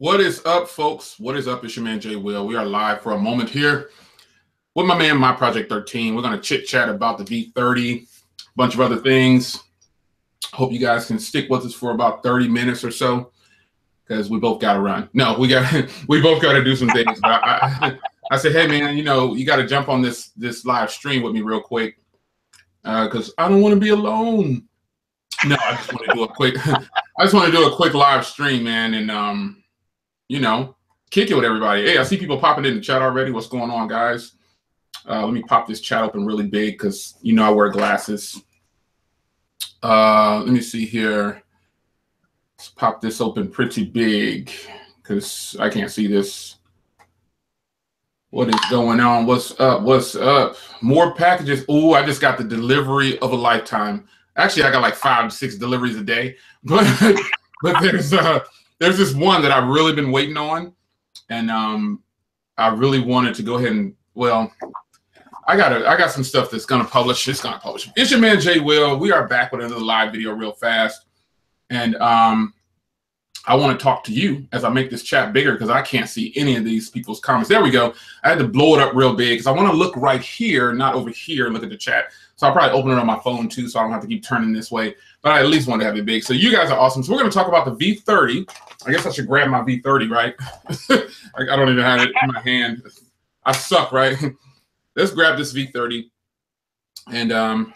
What is up, folks? What is up? It's your man, Jay Will. We are live for a moment here with my man, MyProject 13. We're going to chit-chat about the V30, a bunch of other things. Hope you guys can stick with us for about 30 minutes or so, because we both got to run. No, we both got to do some things. But I said, hey, man, you got to jump on this live stream with me real quick, because I don't want to be alone. No, I just want to do a quick, live stream, man, and kick it with everybody. Hey, I see people popping in the chat already. What's going on, guys? Let me pop this chat open really big because I wear glasses. Let me see here. Let's pop this open pretty big because I can't see this. What is going on? What's up? What's up? More packages. Oh, I just got the delivery of a lifetime. Actually, I got like 5 to 6 deliveries a day, but there's this one that I've really been waiting on, and I really wanted to go ahead and, well, I got some stuff that's gonna publish. It's gonna publish. It's your man Jay Will. We are back with another live video real fast, and I want to talk to you as I make this chat bigger because I can't see any of these people's comments. There we go. I had to blow it up real big because I want to look right here, not over here, and look at the chat. So I'll probably open it on my phone too, so I don't have to keep turning this way. But I at least want to have it big. So you guys are awesome. So we're going to talk about the V30. I guess I should grab my V30, right? I don't even have it in my hand. I suck, right? Let's grab this V30 and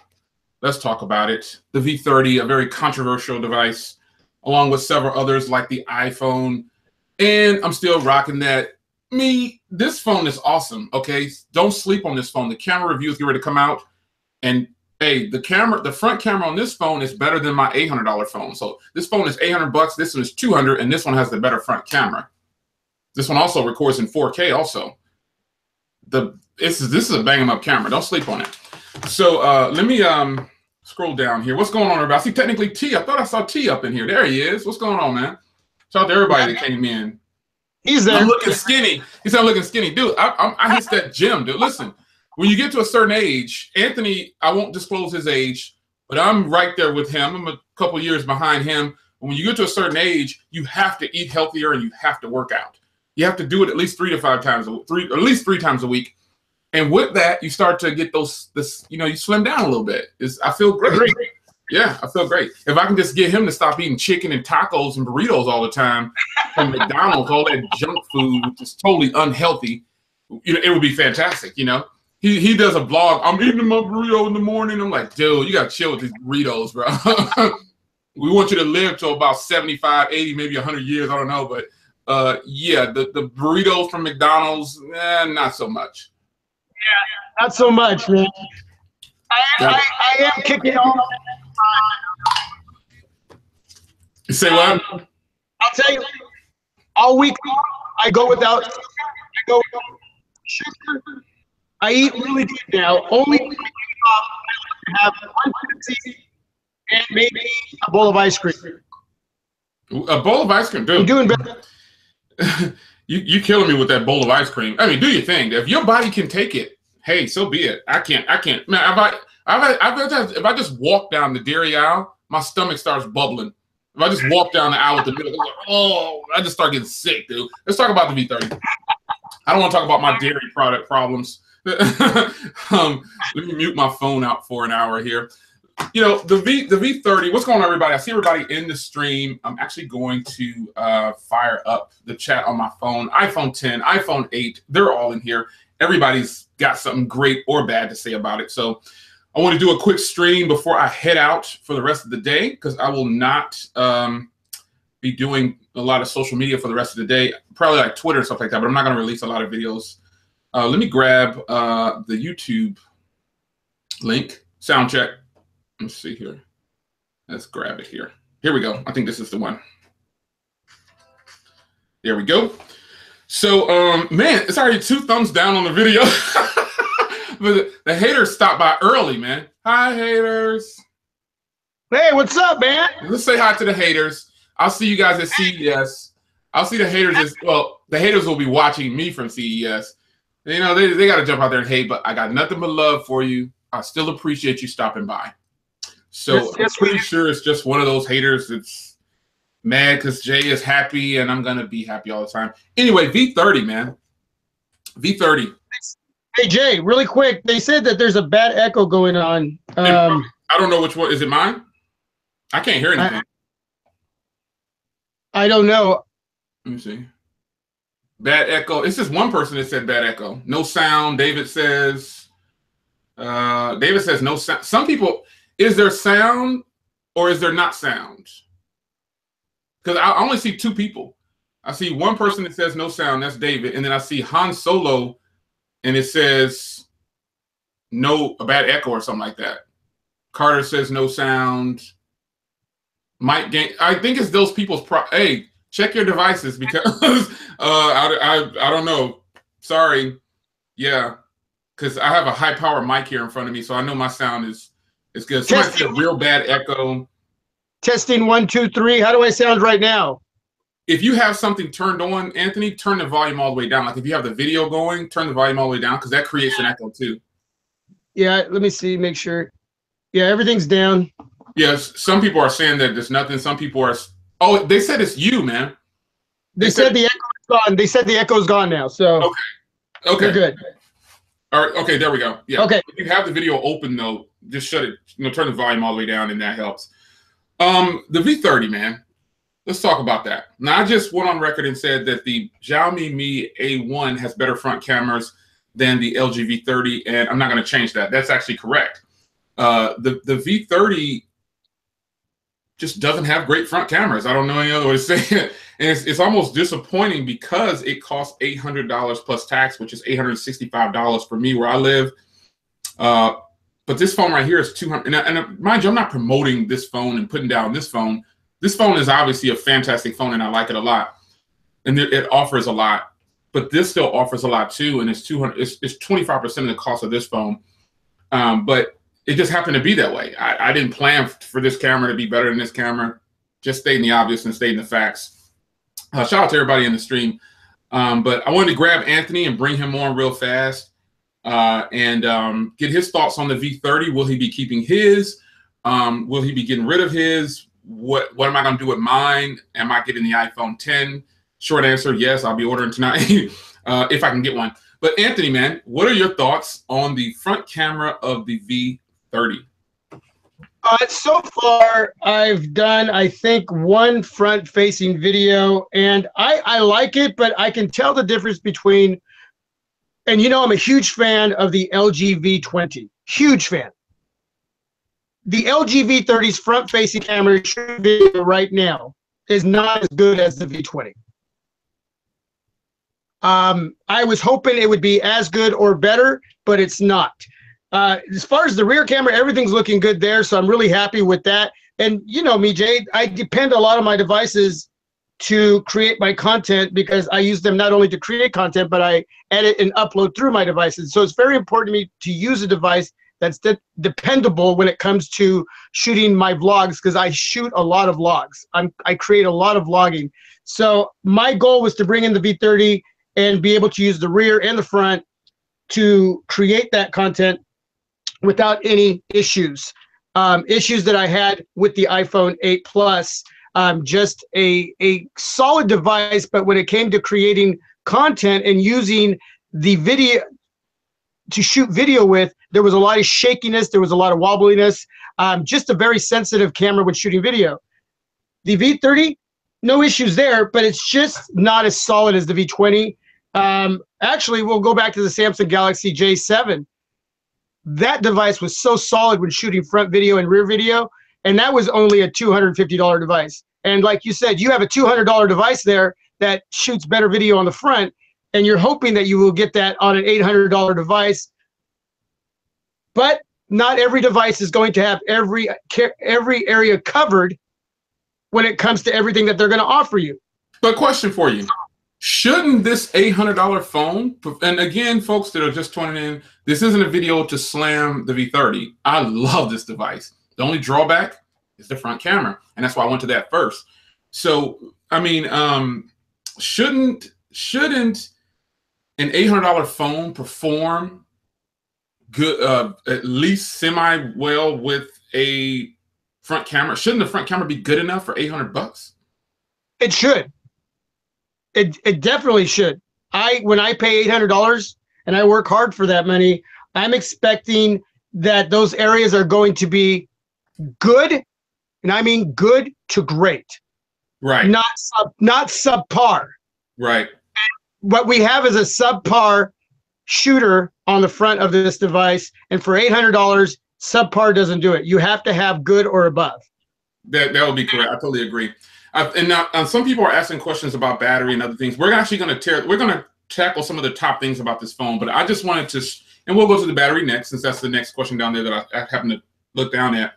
let's talk about it. The V30, a very controversial device, along with several others like the iPhone. And I'm still rocking that. This phone is awesome, okay? Don't sleep on this phone. The camera reviews get ready to come out. And hey, the front camera on this phone is better than my $800 phone. So this phone is $800, this one is $200, and this one has the better front camera. This one also records in 4K also. This is a bang 'em up camera. Don't sleep on it. So let me scroll down here. What's going on, everybody? I see technically T. I thought I saw T up in here. There he is. What's going on, man? Shout out to everybody that came in. He's there. I'm looking skinny. He said I'm looking skinny. Dude, I hit that gym, dude. Listen. When you get to a certain age, Anthony, I won't disclose his age, but I'm right there with him. I'm a couple years behind him. When you get to a certain age, you have to eat healthier and you have to work out. You have to do it at least 3 to 5 times, at least 3 times a week. And with that, you start to get you slim down a little bit. I feel great. Yeah, I feel great. If I can just get him to stop eating chicken and tacos and burritos all the time from McDonald's, all that junk food, which is totally unhealthy, it would be fantastic, He does a vlog. I'm eating my burrito in the morning. I'm like, dude, you got to chill with these burritos, bro. We want you to live till about 75, 80, maybe 100 years. I don't know. But yeah, the burritos from McDonald's, not so much. Yeah, not so much, man. I am kicking off. You say what? I'll tell you, all week long, I go without sugar. I eat really good now. Only I have 1 Pepsi and maybe a bowl of ice cream. A bowl of ice cream, dude. I'm doing better. You killing me with that bowl of ice cream. I mean, do your thing. If your body can take it, hey, so be it. I can't. Man, if I just walk down the dairy aisle, my stomach starts bubbling. If I just walk down the aisle with the milk, I just start getting sick, dude. Let's talk about the V30. I don't want to talk about my dairy product problems. Let me mute my phone out for an hour here. The V30, what's going on, everybody? I see everybody in the stream. I'm actually going to fire up the chat on my phone. iPhone 10, iPhone 8, they're all in here. Everybody's got something great or bad to say about it. So I want to do a quick stream before I head out for the rest of the day, because I will not be doing a lot of social media for the rest of the day, probably like Twitter and stuff like that, but I'm not going to release a lot of videos. Let me grab the YouTube link, sound check. Let's see here. Let's grab it here. Here we go. I think this is the one. There we go. So, man, it's already 2 thumbs down on the video. But the haters stopped by early, man. Hi, haters. Hey, what's up, man? Let's say hi to the haters. I'll see you guys at CES. I'll see the haters well, the haters will be watching me from CES. They got to jump out there and hate, but I got nothing but love for you. I still appreciate you stopping by. So I'm pretty sure it's just one of those haters that's mad because Jay is happy and I'm gonna be happy all the time. Anyway, V30, man. V30. Hey Jay, really quick, they said that there's a bad echo going on. I don't know which one. Is it mine? I can't hear anything. I don't know. Let me see. Bad echo. It's just one person that said bad echo. No sound. David says no sound. Some people, is there sound or is there not sound? Because I only see two people. I see one person that says no sound, that's David, and then I see Han Solo, and it says a bad echo or something like that. Carter says no sound. Mike Gang, I think it's those people's hey, check your devices because I don't know. Sorry. Yeah. Because I have a high power mic here in front of me, so I know my sound is good. Somebody said a real bad echo. Testing 1, 2, 3. How do I sound right now? If you have something turned on, Anthony, turn the volume all the way down. Like if you have the video going, turn the volume all the way down because that creates an echo too. Yeah, let me see, make sure. Yeah, everything's down. Yes, some people are saying that there's nothing. Some people are. Oh, they said it's you, man. They said the echo's gone. They said the echo's gone now. So okay, we're good. All right, okay, there we go. Yeah. Okay. If you have the video open though, just shut it. Turn the volume all the way down, and that helps. The V30, man. Let's talk about that. Now, I just went on record and said that the Xiaomi Mi A1 has better front cameras than the LG V30, and I'm not going to change that. That's actually correct. The V30 just doesn't have great front cameras. I don't know any other way to say it. And it's almost disappointing because it costs $800 plus tax, which is $865 for me where I live. But this phone right here is $200. And mind you, I'm not promoting this phone and putting down this phone. This phone is obviously a fantastic phone, and I like it a lot. And it offers a lot. But this still offers a lot too, and it's 25% of the cost of this phone. But it just happened to be that way. I didn't plan for this camera to be better than this camera. Just stating the obvious and stating the facts. Shout out to everybody in the stream. But I wanted to grab Anthony and bring him on real fast and get his thoughts on the V30. Will he be keeping his? Will he be getting rid of his? What am I going to do with mine? Am I getting the iPhone 10? Short answer, yes, I'll be ordering tonight if I can get one. But Anthony, man, what are your thoughts on the front camera of the V30? So far, I've done, I think, one front-facing video, and I like it, but I can tell the difference between, and you know I'm a huge fan of the LG V20. Huge fan. The LG V30's front-facing camera video right now is not as good as the V20. I was hoping it would be as good or better, but it's not. As far as the rear camera, everything's looking good there, so I'm really happy with that. And you know me, Jay, I depend a lot on my devices to create my content because I use them not only to create content, but I edit and upload through my devices. So it's very important to me to use a device that's dependable when it comes to shooting my vlogs because I shoot a lot of vlogs. I create a lot of vlogging. So my goal was to bring in the V30 and be able to use the rear and the front to create that content without any issues. Issues that I had with the iPhone 8 Plus, just a solid device, but when it came to creating content and using the video to shoot video with, there was a lot of shakiness, there was a lot of wobbliness, just a very sensitive camera when shooting video. The V30, no issues there, but it's just not as solid as the V20. Actually, we'll go back to the Samsung Galaxy J7. That device was so solid when shooting front video and rear video, and that was only a $250 device. And like you said, you have a $200 device there that shoots better video on the front, and you're hoping that you will get that on an $800 device. But not every device is going to have every area covered when it comes to everything that they're going to offer you. But question for you. Shouldn't this $800 phone, and again, folks that are just tuning in, this isn't a video to slam the V30. I love this device. The only drawback is the front camera, and that's why I went to that first. So, I mean, shouldn't an $800 phone perform good, at least semi-well with a front camera? Shouldn't the front camera be good enough for $800? It should. It definitely should. When I pay $800 and I work hard for that money, I'm expecting that those areas are going to be good, and I mean good to great. Right. Not subpar. Right. What we have is a subpar shooter on the front of this device, and for $800, subpar doesn't do it. You have to have good or above. That would be correct. I totally agree. And now some people are asking questions about battery and other things. We're actually going to tackle some of the top things about this phone, but I just wanted to, and we'll go to the battery next, since that's the next question down there that I happen to look down at.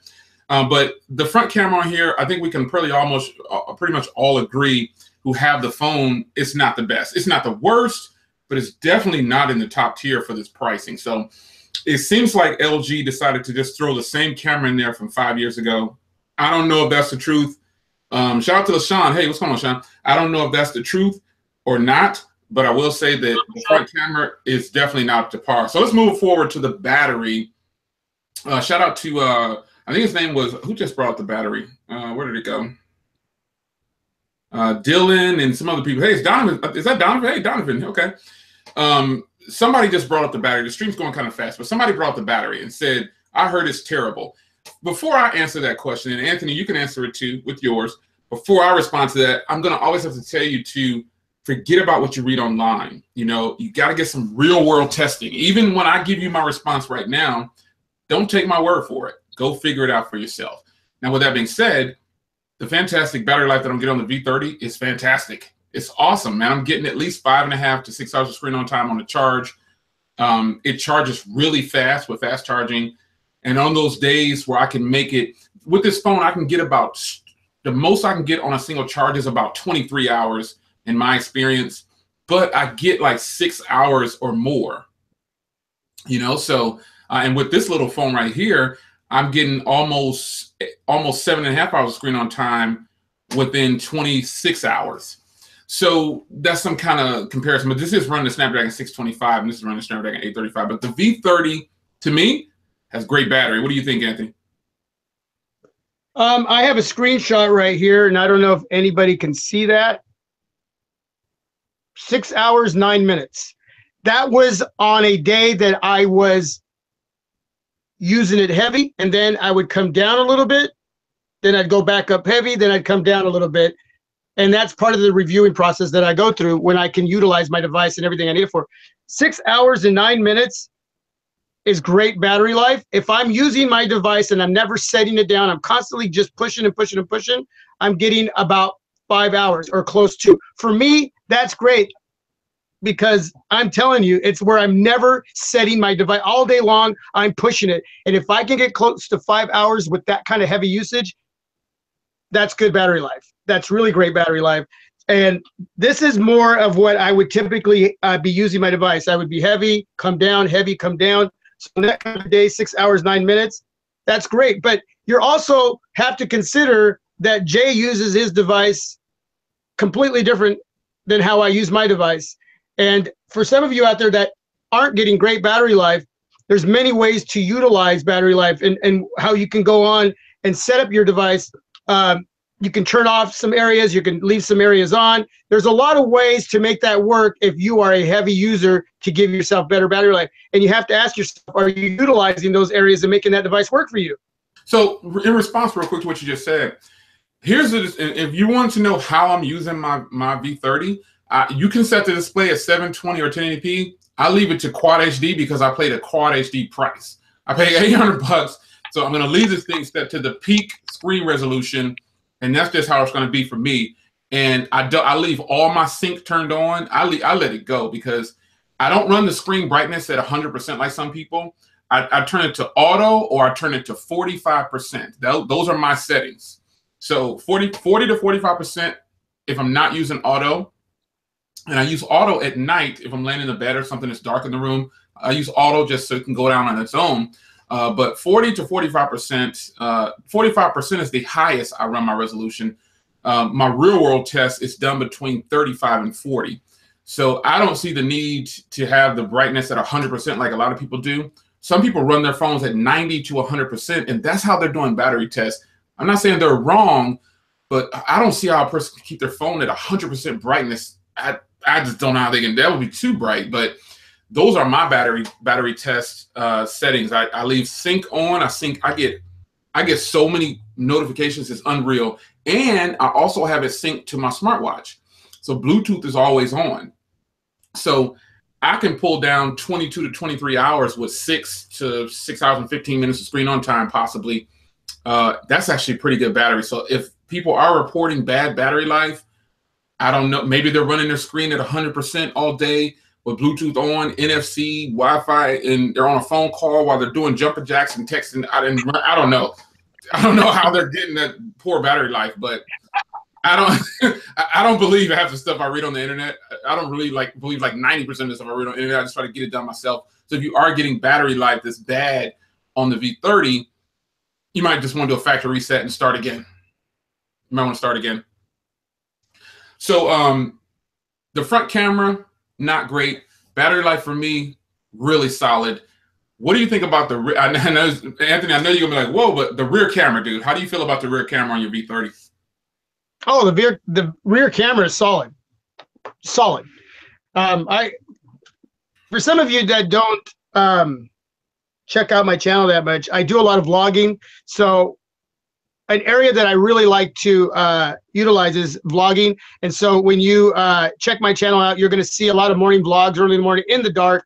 But the front camera on here, I think we can pretty much all agree who have the phone, it's not the best. It's not the worst, but it's definitely not in the top tier for this pricing. So it seems like LG decided to just throw the same camera in there from 5 years ago. I don't know if that's the truth. Shout out to LaShawn. Hey, what's going on, Sean? I don't know if that's the truth or not, but I will say that the front camera is definitely not up to par. So let's move forward to the battery. Shout out to, I think his name was, who just brought up the battery? Where did it go? Dylan and some other people. Hey, it's Donovan. Is that Donovan? Hey, Donovan. Okay. Somebody just brought up the battery. The stream's going kind of fast, but somebody brought up the battery and said, I heard it's terrible. Before I answer that question, and Anthony, you can answer it too with yours. Before I respond to that, I'm going to always have to tell you to forget about what you read online. You know, you got to get some real world testing. Even when I give you my response right now, don't take my word for it. Go figure it out for yourself. Now, with that being said, the fantastic battery life that I'm getting on the V30 is fantastic. It's awesome, man. I'm getting at least 5.5 to 6 hours of screen on time on the charge. It charges really fast with fast charging. And on those days where I can make it, with this phone, I can get about, the most I can get on a single charge is about 23 hours in my experience, but I get like 6 hours or more, you know? So, and with this little phone right here, I'm getting almost 7.5 hours of screen on time within 26 hours. So that's some kind of comparison, but this is running the Snapdragon 625 and this is running the Snapdragon 835, but the V30 to me has great battery. What do you think, Anthony? I have a screenshot right here, and I don't know if anybody can see that. 6 hours, 9 minutes. That was on a day that I was using it heavy, and then I would come down a little bit, then I'd go back up heavy, then I'd come down a little bit. And that's part of the reviewing process that I go through when I can utilize my device and everything I need it for. 6 hours and 9 minutes is great battery life. If I'm using my device and I'm never setting it down, I'm constantly just pushing and pushing and pushing, I'm getting about 5 hours or close to. For me, that's great because I'm telling you, it's where I'm never setting my device. All day long, I'm pushing it. And if I can get close to 5 hours with that kind of heavy usage, that's good battery life. That's really great battery life. And this is more of what I would typically be using my device. I would be heavy, come down, heavy, come down. So on that kind of day, 6 hours, 9 minutes, that's great. But you also have to consider that Jay uses his device completely different than how I use my device. And for some of you out there that aren't getting great battery life, there's many ways to utilize battery life and how you can go on and set up your device. You can turn off some areas, you can leave some areas on. There's a lot of ways to make that work if you are a heavy user to give yourself better battery life. And you have to ask yourself, are you utilizing those areas and making that device work for you? So in response real quick to what you just said, here's if you want to know how I'm using my V30, you can set the display at 720 or 1080p. I leave it to Quad HD because I play the Quad HD price. I pay $800, so I'm going to leave this thing set to the peak screen resolution, and that's just how it's going to be for me. And I leave all my sync turned on. I let it go because I don't run the screen brightness at 100% like some people. I turn it to auto or I turn it to 45%. Those are my settings. So 40 to 45% if I'm not using auto. And I use auto at night if I'm laying in the bed or something that's dark in the room. I use auto just so it can go down on its own. But 40 to 45%, 45% is the highest I run my resolution. My real world test is done between 35 and 40. So I don't see the need to have the brightness at 100% like a lot of people do. Some people run their phones at 90 to 100%, and that's how they're doing battery tests. I'm not saying they're wrong, but I don't see how a person can keep their phone at 100% brightness. I just don't know how they can. That would be too bright. But those are my battery test settings. I leave sync on. I get so many notifications. It's unreal. And I also have it synced to my smartwatch. So Bluetooth is always on. So I can pull down 22 to 23 hours with 6 to 6 hours and 15 minutes of screen on time, possibly. That's actually pretty good battery. So if people are reporting bad battery life, I don't know. Maybe they're running their screen at 100% all day with Bluetooth on, NFC, Wi-Fi, and they're on a phone call while they're doing jumping jacks and texting. I don't know. I don't know how they're getting that poor battery life, but I don't believe half the stuff I read on the internet. I don't really believe 90% of the stuff I read on the internet. I just try to get it done myself. So if you are getting battery life that's bad on the V30, you might just want to do a factory reset and start again. You might want to start again. So the front camera, not great. Battery life for me, really solid. What do you think about the rear? I know, Anthony, I know you're gonna be like, whoa, but the rear camera, dude. How do you feel about the rear camera on your V30? Oh, the rear camera is solid. Solid. For some of you that don't check out my channel that much, I do a lot of vlogging. So an area that I really like to utilize is vlogging. And so when you check my channel out, you're going to see a lot of morning vlogs early in the morning in the dark.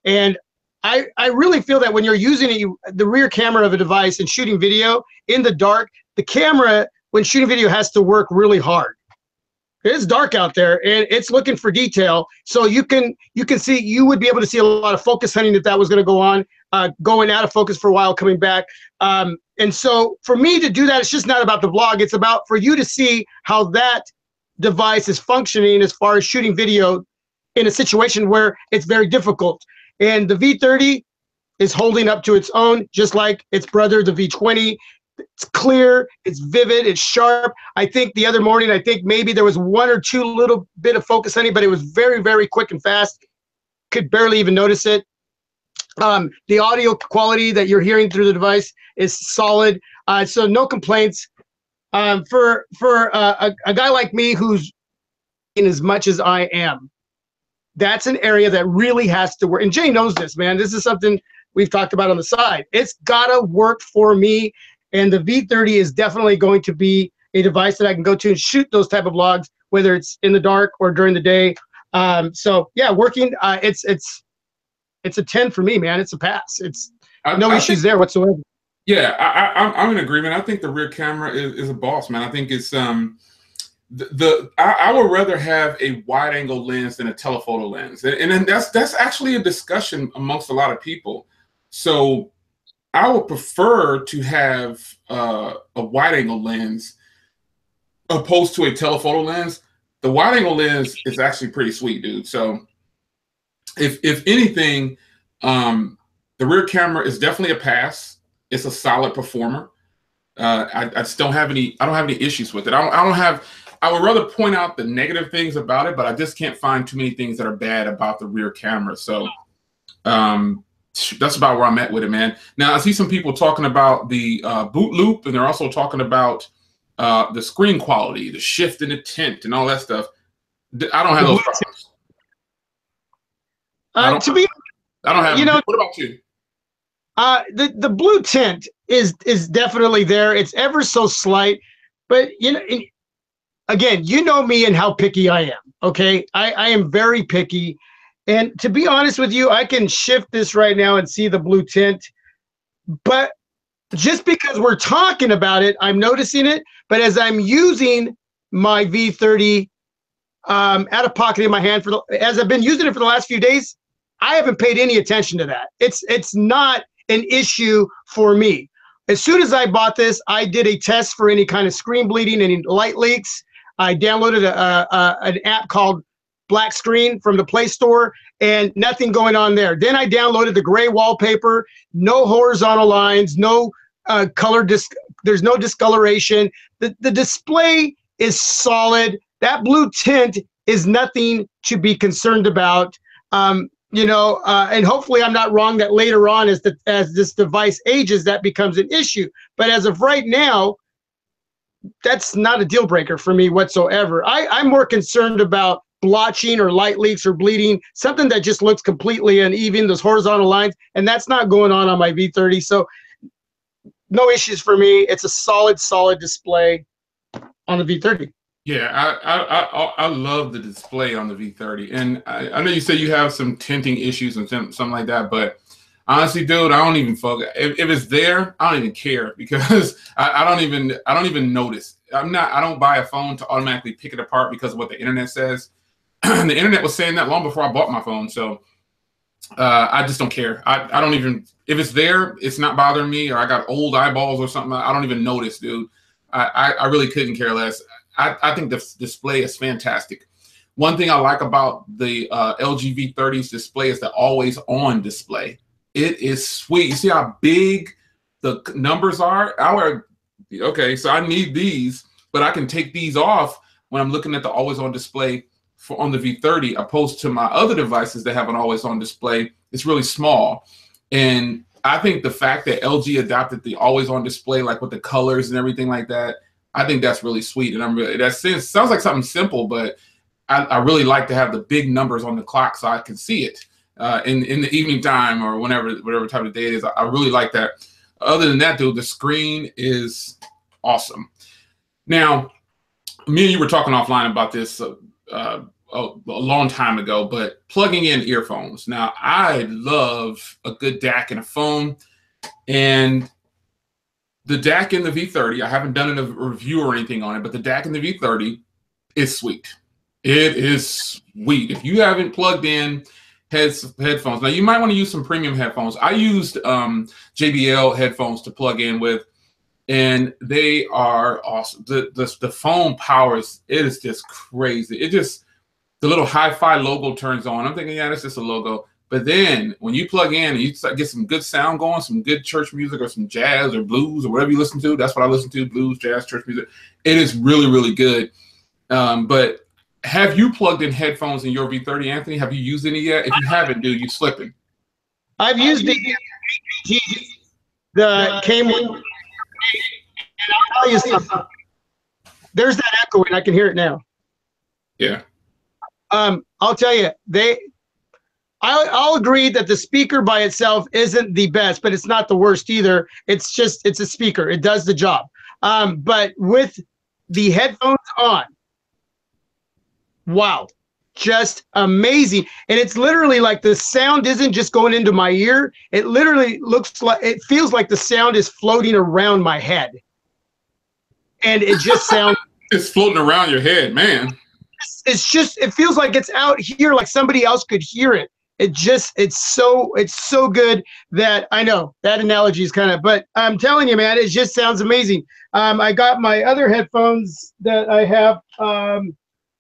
And I really feel that when you're using the rear camera of a device and shooting video in the dark, the camera, when shooting video, has to work really hard. It's dark out there and it's looking for detail. So you would be able to see a lot of focus hunting if that was going to go on, going out of focus for a while, coming back. And so for me to do that, it's just not about the vlog. It's about for you to see how that device is functioning as far as shooting video in a situation where it's very difficult. And the V30 is holding up to its own, just like its brother, the V20. It's clear, it's vivid, it's sharp. I think the other morning, maybe there was one or two little bit of focus hunting, but it was very, very quick and fast. Could barely even notice it. The audio quality that you're hearing through the device is solid. So no complaints. For a guy like me who's in as much as I am, that's an area that really has to work. And Jay knows this, man. This is something we've talked about on the side. It's gotta work for me. And the V30 is definitely going to be a device that I can go to and shoot those type of vlogs, whether it's in the dark or during the day. So yeah, working. It's a 10 for me, man. It's a pass. It's no issues there whatsoever. Yeah, I'm in agreement. I think the rear camera is a boss, man. I think it's I would rather have a wide angle lens than a telephoto lens, and that's actually a discussion amongst a lot of people. So I would prefer to have a wide angle lens opposed to a telephoto lens. The wide angle lens is actually pretty sweet, dude. So if anything, the rear camera is definitely a pass. It's a solid performer. I just don't have any. I don't have any issues with it. I would rather point out the negative things about it, but I just can't find too many things that are bad about the rear camera. So that's about where I'm at with it, man. Now I see some people talking about the boot loop, and they're also talking about the screen quality, the shift in the tint, and all that stuff. I don't have those problems. I don't have. You know, what about you? The blue tint is definitely there. It's ever so slight, but again, you know me and how picky I am. Okay, I am very picky, and to be honest with you, I can shift this right now and see the blue tint, but just because we're talking about it, I'm noticing it. But as I'm using my V30 out of pocket in my hand as I've been using it for the last few days, I haven't paid any attention to that. It's not an issue for me. As soon as I bought this, I did a test for any kind of screen bleeding, any light leaks. I downloaded an app called Black Screen from the Play Store, and nothing going on there. Then I downloaded the gray wallpaper, no horizontal lines, no color there's no discoloration. The display is solid. That blue tint is nothing to be concerned about. And hopefully I'm not wrong that later on as this device ages, that becomes an issue. But as of right now, that's not a deal breaker for me whatsoever. I'm more concerned about blotching or light leaks or bleeding, something that just looks completely uneven, those horizontal lines, and that's not going on my V30. So no issues for me. It's a solid display on the V30. Yeah, I love the display on the V30, and I know you said you have some tinting issues and something like that, but honestly, dude, I don't even focus. If it's there, I don't even care because I don't even notice. I don't buy a phone to automatically pick it apart because of what the internet says. The internet was saying that long before I bought my phone, so I just don't care. I don't even, if it's there, it's not bothering me, or I got old eyeballs or something. I don't even notice, dude. I really couldn't care less. I think the display is fantastic. One thing I like about the LG V30's display is the always on display. It is sweet. You see how big the numbers are? Okay, so I need these, but I can take these off when I'm looking at the always on display on the V30, opposed to my other devices that have an always on display. It's really small. And I think the fact that LG adopted the always on display, like with the colors and everything like that, I think that's really sweet. And that sounds like something simple, but I really like to have the big numbers on the clock so I can see it in the evening time or whatever type of day it is. I really like that. Other than that, dude, the screen is awesome. Now, me and you were talking offline about this a long time ago, but plugging in earphones. Now, I love a good DAC in a phone, and the DAC in the V30, I haven't done a review or anything on it, but the DAC in the V30 is sweet. It is sweet. If you haven't plugged in headphones, now you might want to use some premium headphones. I used JBL headphones to plug in with, and they are awesome. The phone powers, it is just crazy. It just, the little hi-fi logo turns on. I'm thinking, yeah, that's just a logo. But then when you plug in and you get some good sound going, some good church music or some jazz or blues or whatever you listen to, that's what I listen to, blues, jazz, church music. It is really, really good. But have you plugged in headphones in your V30, Anthony? Have you used any yet? If you haven't, dude, you're slipping. I've used the came with, and I'll tell you something. There's that echo, and I can hear it now. Yeah. I'll tell you, I'll agree that the speaker by itself isn't the best, but it's not the worst either. It's a speaker. It does the job. But with the headphones on, wow, just amazing. And it's literally like the sound isn't just going into my ear. It literally it feels like the sound is floating around my head. And it just sounds. It's floating around your head, man. It feels like it's out here, like somebody else could hear it. It's so good that I know that analogy is but I'm telling you, man, it just sounds amazing. I got my other headphones that I have,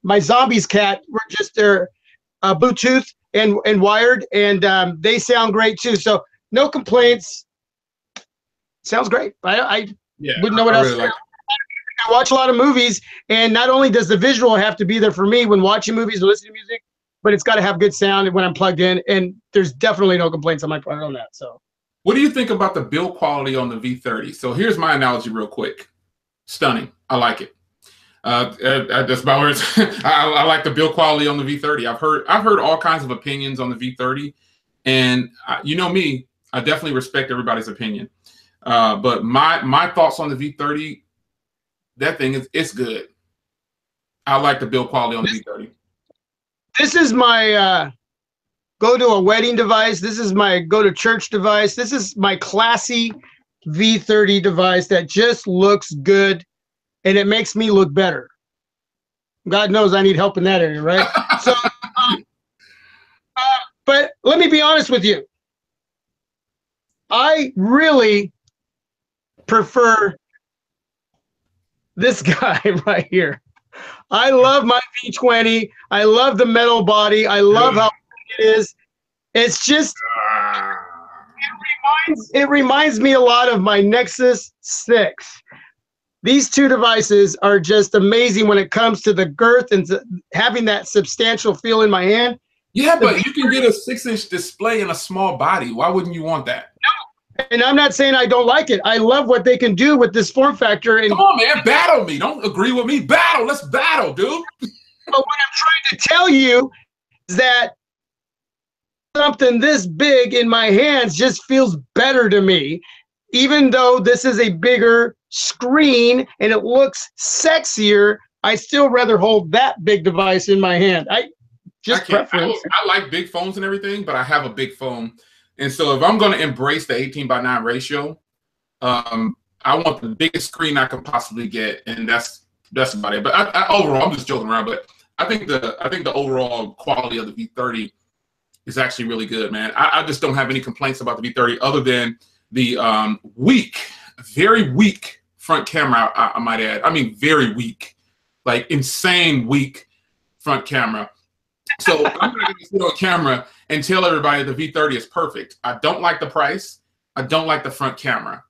my Zombies Cat, they're Bluetooth and wired, and they sound great too. So no complaints. Sounds great. I wouldn't know what else. Really I watch a lot of movies, and not only does the visual have to be there for me when watching movies or listening to music, but it's got to have good sound when I'm plugged in, and there's definitely no complaints on my part on that. So, what do you think about the build quality on the V30? So here's my analogy real quick. Stunning. I like it. That's about where it's I like the build quality on the V30. I've heard all kinds of opinions on the V30, and you know me, I definitely respect everybody's opinion. But my thoughts on the V30, that thing it's good. I like the build quality on the V30. This is my go to a wedding device. This is my go to church device. This is my classy V30 device that just looks good, and it makes me look better. God knows I need help in that area, right? So, but let me be honest with you. I really prefer this guy right here. I love my V20. I love the metal body. I love how it is. It's just, it reminds me a lot of my Nexus 6. These two devices are just amazing when it comes to the girth and having that substantial feel in my hand. Yeah, but you can get a 6-inch display in a small body. Why wouldn't you want that? And I'm not saying I don't like it. I love what they can do with this form factor. And come on, man, battle me. Don't agree with me. Battle. Let's battle, dude. but what I'm trying to tell you is that something this big in my hands just feels better to me, even though this is a bigger screen and it looks sexier. I still rather hold that big device in my hand. Preference. I like big phones and everything, but I have a big phone. And so if I'm going to embrace the 18:9 ratio, I want the biggest screen I can possibly get, and that's about it. But overall, I'm just joking around. But I think the overall quality of the V30 is actually really good, man. I just don't have any complaints about the V30 other than the very weak front camera. I might add. I mean, very weak, like insane weak front camera. So I'm not going to sit on camera and tell everybody the V30 is perfect. I don't like the price. I don't like the front camera.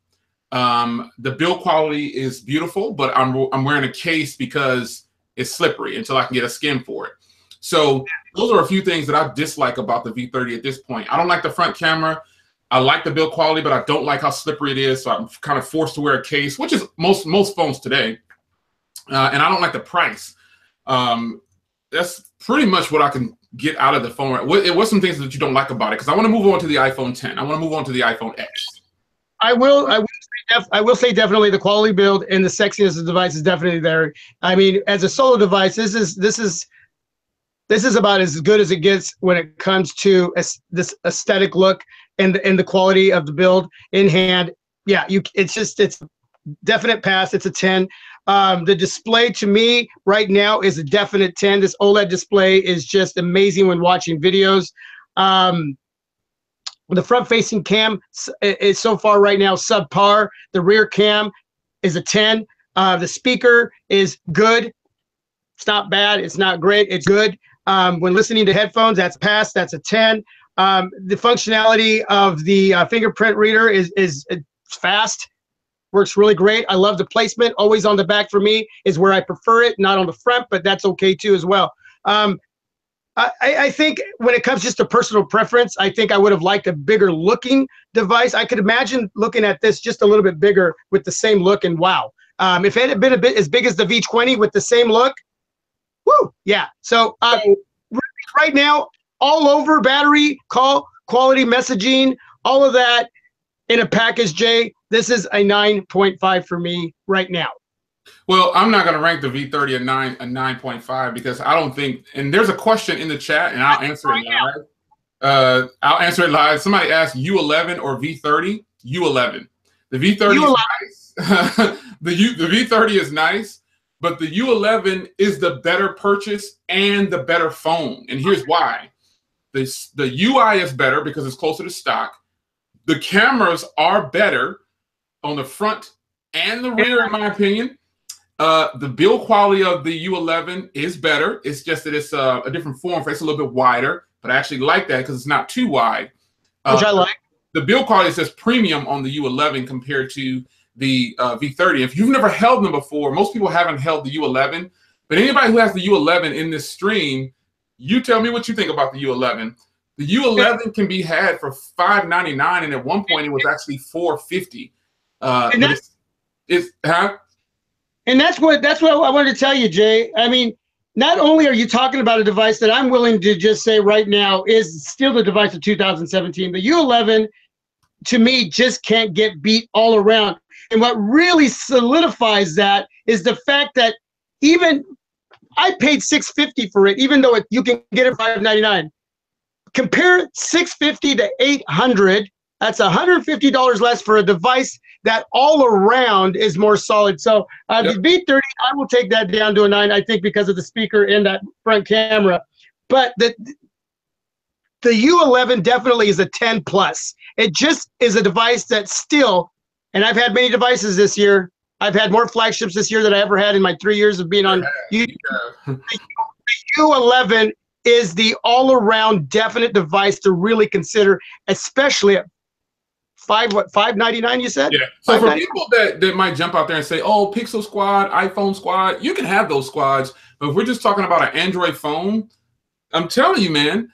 The build quality is beautiful, but I'm wearing a case because it's slippery until I can get a skin for it. So those are a few things that I dislike about the V30 at this point. I don't like the front camera. I like the build quality, but I don't like how slippery it is. So I'm kind of forced to wear a case, which is most phones today. And I don't like the price. That's pretty much what I can get out of the phone. What's some things that you don't like about it? Because I want to move on to the iPhone 10. I want to move on to the iPhone X. I will say definitely the quality build and the sexiness of the device is definitely there. I mean, as a solo device, this is about as good as it gets when it comes to this aesthetic look and the quality of the build in hand. Yeah, it's definite pass. It's a 10. The display to me right now is a definite 10. This OLED display is just amazing when watching videos. The front-facing cam is so far right now subpar. The rear cam is a 10. The speaker is good. It's not bad. It's not great. It's good. When listening to headphones, that's pass. That's a 10. The functionality of the fingerprint reader is fast. Works really great. I love the placement. Always on the back for me is where I prefer it, not on the front, but that's okay too as well. I think when it comes just to personal preference, I think I would have liked a bigger looking device. I could imagine looking at this just a little bit bigger with the same look, and wow. If it had been a bit as big as the V20 with the same look, woo, yeah. So right now, all over battery, call, quality messaging, all of that in a package, Jay. This is a 9.5 for me right now. Well, I'm not going to rank the V30 a 9.5 because I don't think, and there's a question in the chat, and I'll answer it live. I'll answer it live. Somebody asked U11 or V30? U11. The V30 is nice. the V30 is nice, but the U11 is the better purchase and the better phone. And here's why. The UI is better because it's closer to stock. The cameras are better on the front and the rear, in my opinion. The build quality of the U11 is better. It's just that it's a different form. It's a little bit wider, but I actually like that because it's not too wide. Which I like. The build quality says premium on the U11 compared to the V30. If you've never held them before, most people haven't held the U11, but anybody who has the U11 in this stream, you tell me what you think about the U11. The U11 can be had for $599, and at one point it was actually $450. And that's what I wanted to tell you, Jay. I mean, not only are you talking about a device that I'm willing to just say right now is still the device of 2017, the U11 to me just can't get beat all around. And what really solidifies that is the fact that even I paid $650 for it, even though you can get it $599. Compare $650 to $800. That's $150 less for a device that all around is more solid. So the V30, I will take that down to a 9, I think, because of the speaker and that front camera. But the U11 definitely is a 10 plus. It just is a device that still, and I've had many devices this year. I've had more flagships this year than I ever had in my 3 years of being on YouTube. The U11 is the all-around definite device to really consider, especially at $599, you said? Yeah. So for people that might jump out there and say, oh, Pixel Squad, iPhone Squad, you can have those squads. But if we're just talking about an Android phone, I'm telling you, man,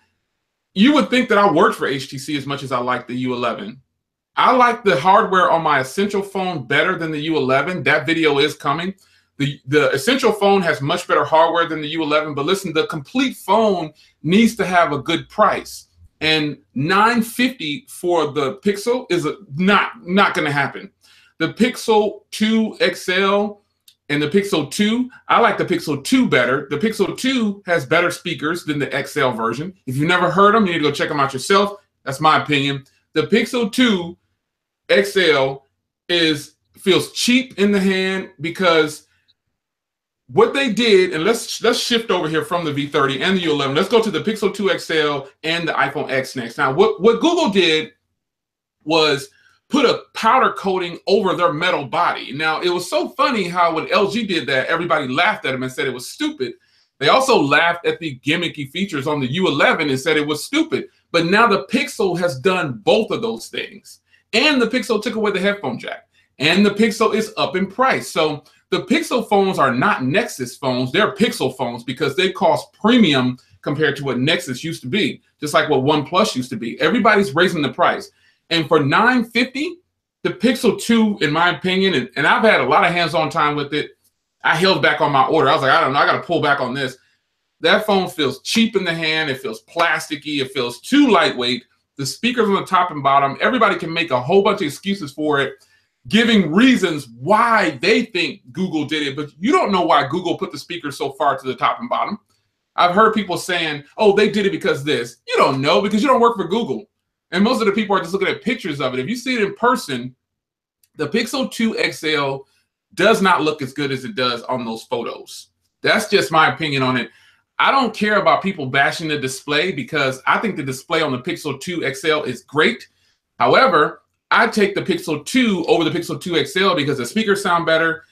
you would think that I worked for HTC as much as I like the U11. I like the hardware on my Essential phone better than the U11. That video is coming. The Essential phone has much better hardware than the U11, but listen, the complete phone needs to have a good price. And $950 for the Pixel is not going to happen. The Pixel 2 XL and the Pixel 2, I like the Pixel 2 better. The Pixel 2 has better speakers than the XL version. If you've never heard them, you need to go check them out yourself. That's my opinion. The Pixel 2 XL feels cheap in the hand because what they did, and let's shift over here from the V30 and the U11. Let's go to the Pixel 2 XL and the iPhone X next. Now, what Google did was put a powder coating over their metal body. Now, it was so funny how when LG did that, everybody laughed at them and said it was stupid. They also laughed at the gimmicky features on the U11 and said it was stupid. But now the Pixel has done both of those things. And the Pixel took away the headphone jack. And the Pixel is up in price. So the Pixel phones are not Nexus phones. They're Pixel phones because they cost premium compared to what Nexus used to be, just like what OnePlus used to be. Everybody's raising the price. And for $950, the Pixel 2, in my opinion, and I've had a lot of hands-on time with it, I held back on my order. I was like, I don't know, I got to pull back on this. That phone feels cheap in the hand. It feels plasticky. It feels too lightweight. The speakers on the top and bottom, everybody can make a whole bunch of excuses for it, giving reasons why they think Google did it, but you don't know why Google put the speakers so far to the top and bottom. I've heard people saying, oh, they did it because this. You don't know because you don't work for Google. And most of the people are just looking at pictures of it. If you see it in person, the Pixel 2 XL does not look as good as it does on those photos. That's just my opinion on it. I don't care about people bashing the display because I think the display on the Pixel 2 XL is great. However, I take the Pixel 2 over the Pixel 2 XL because the speakers sound better,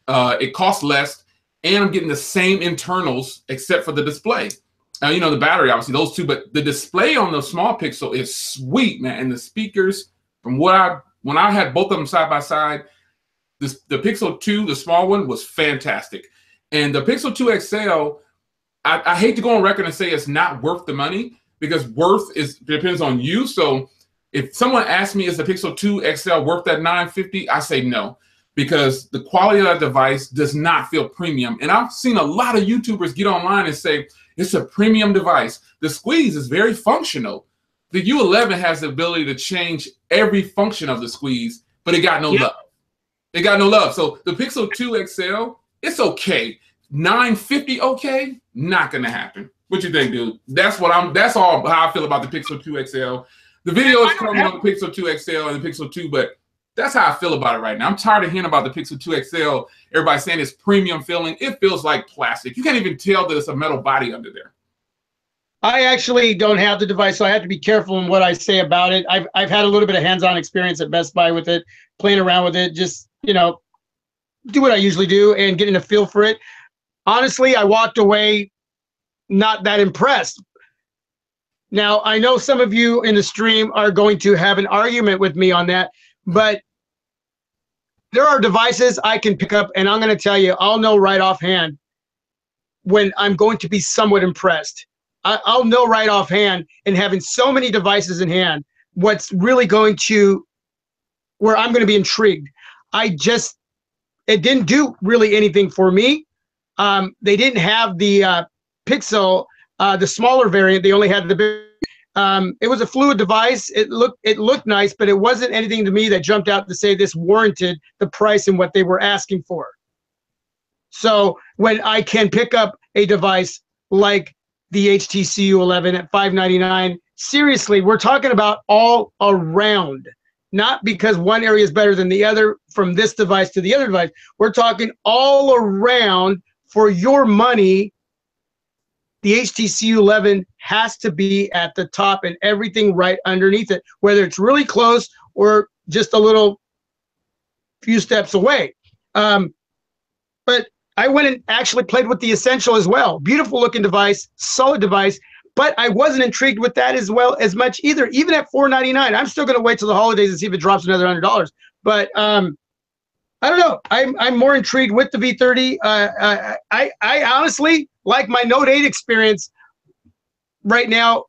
it costs less, and I'm getting the same internals except for the display. Now, you know, the battery, obviously, those two, but the display on the small Pixel is sweet, man. And the speakers, from when I had both of them side by side, the Pixel 2, the small one, was fantastic. And the Pixel 2 XL, I hate to go on record and say it's not worth the money because worth depends on you. So if someone asks me, is the Pixel 2 XL worth that $950? I say no, because the quality of that device does not feel premium. And I've seen a lot of YouTubers get online and say, it's a premium device. The squeeze is very functional. The U11 has the ability to change every function of the squeeze, but it got no love. It got no love. So the Pixel 2 XL, it's okay. $950, okay? Not gonna happen. What you think, dude? That's all how I feel about the Pixel 2 XL. The video is coming on the Pixel 2 XL and the Pixel 2, but that's how I feel about it right now. I'm tired of hearing about the Pixel 2 XL. Everybody saying it's premium feeling. It feels like plastic. You can't even tell that it's a metal body under there. I actually don't have the device, so I have to be careful in what I say about it. I've had a little bit of hands-on experience at Best Buy with it, playing around with it, just, you know, do what I usually do and getting a feel for it. Honestly, I walked away not that impressed. Now, I know some of you in the stream are going to have an argument with me on that, but there are devices I can pick up, and I'm going to tell you, I'll know right offhand when I'm going to be somewhat impressed. I'll know right offhand, and having so many devices in hand, what's really going to, where I'm going to be intrigued. It didn't do really anything for me. They didn't have the Pixel, the smaller variant. They only had the big. It was a fluid device. It looked nice, but it wasn't anything to me that jumped out to say this warranted the price and what they were asking for. So when I can pick up a device like the HTC U11 at $599, seriously, we're talking about all around, not because one area is better than the other from this device to the other device. We're talking all around for your money. The HTC U11 has to be at the top and everything right underneath it, whether it's really close or just a little few steps away. But I went and actually played with the Essential as well. Beautiful looking device, solid device, but I wasn't intrigued with that as well as much either. Even at $499, I'm still going to wait till the holidays and see if it drops another $100. But I don't know. I'm more intrigued with the V30. I honestly like my Note 8 experience right now,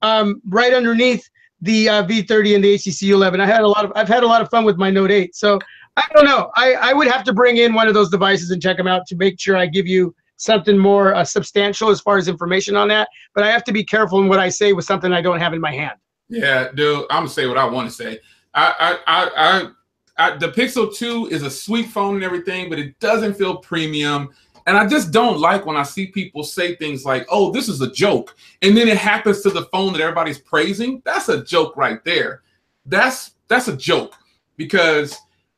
right underneath the V30 and the HTC U11. I've had a lot of fun with my Note 8. So I don't know. I would have to bring in one of those devices and check them out to make sure I give you something more substantial as far as information on that. But I have to be careful in what I say with something I don't have in my hand. Yeah, dude, I'm gonna say what I want to say. The Pixel 2 is a sweet phone and everything, but it doesn't feel premium. And I just don't like when I see people say things like, oh, this is a joke. And then it happens to the phone that everybody's praising. That's a joke right there. That's a joke, because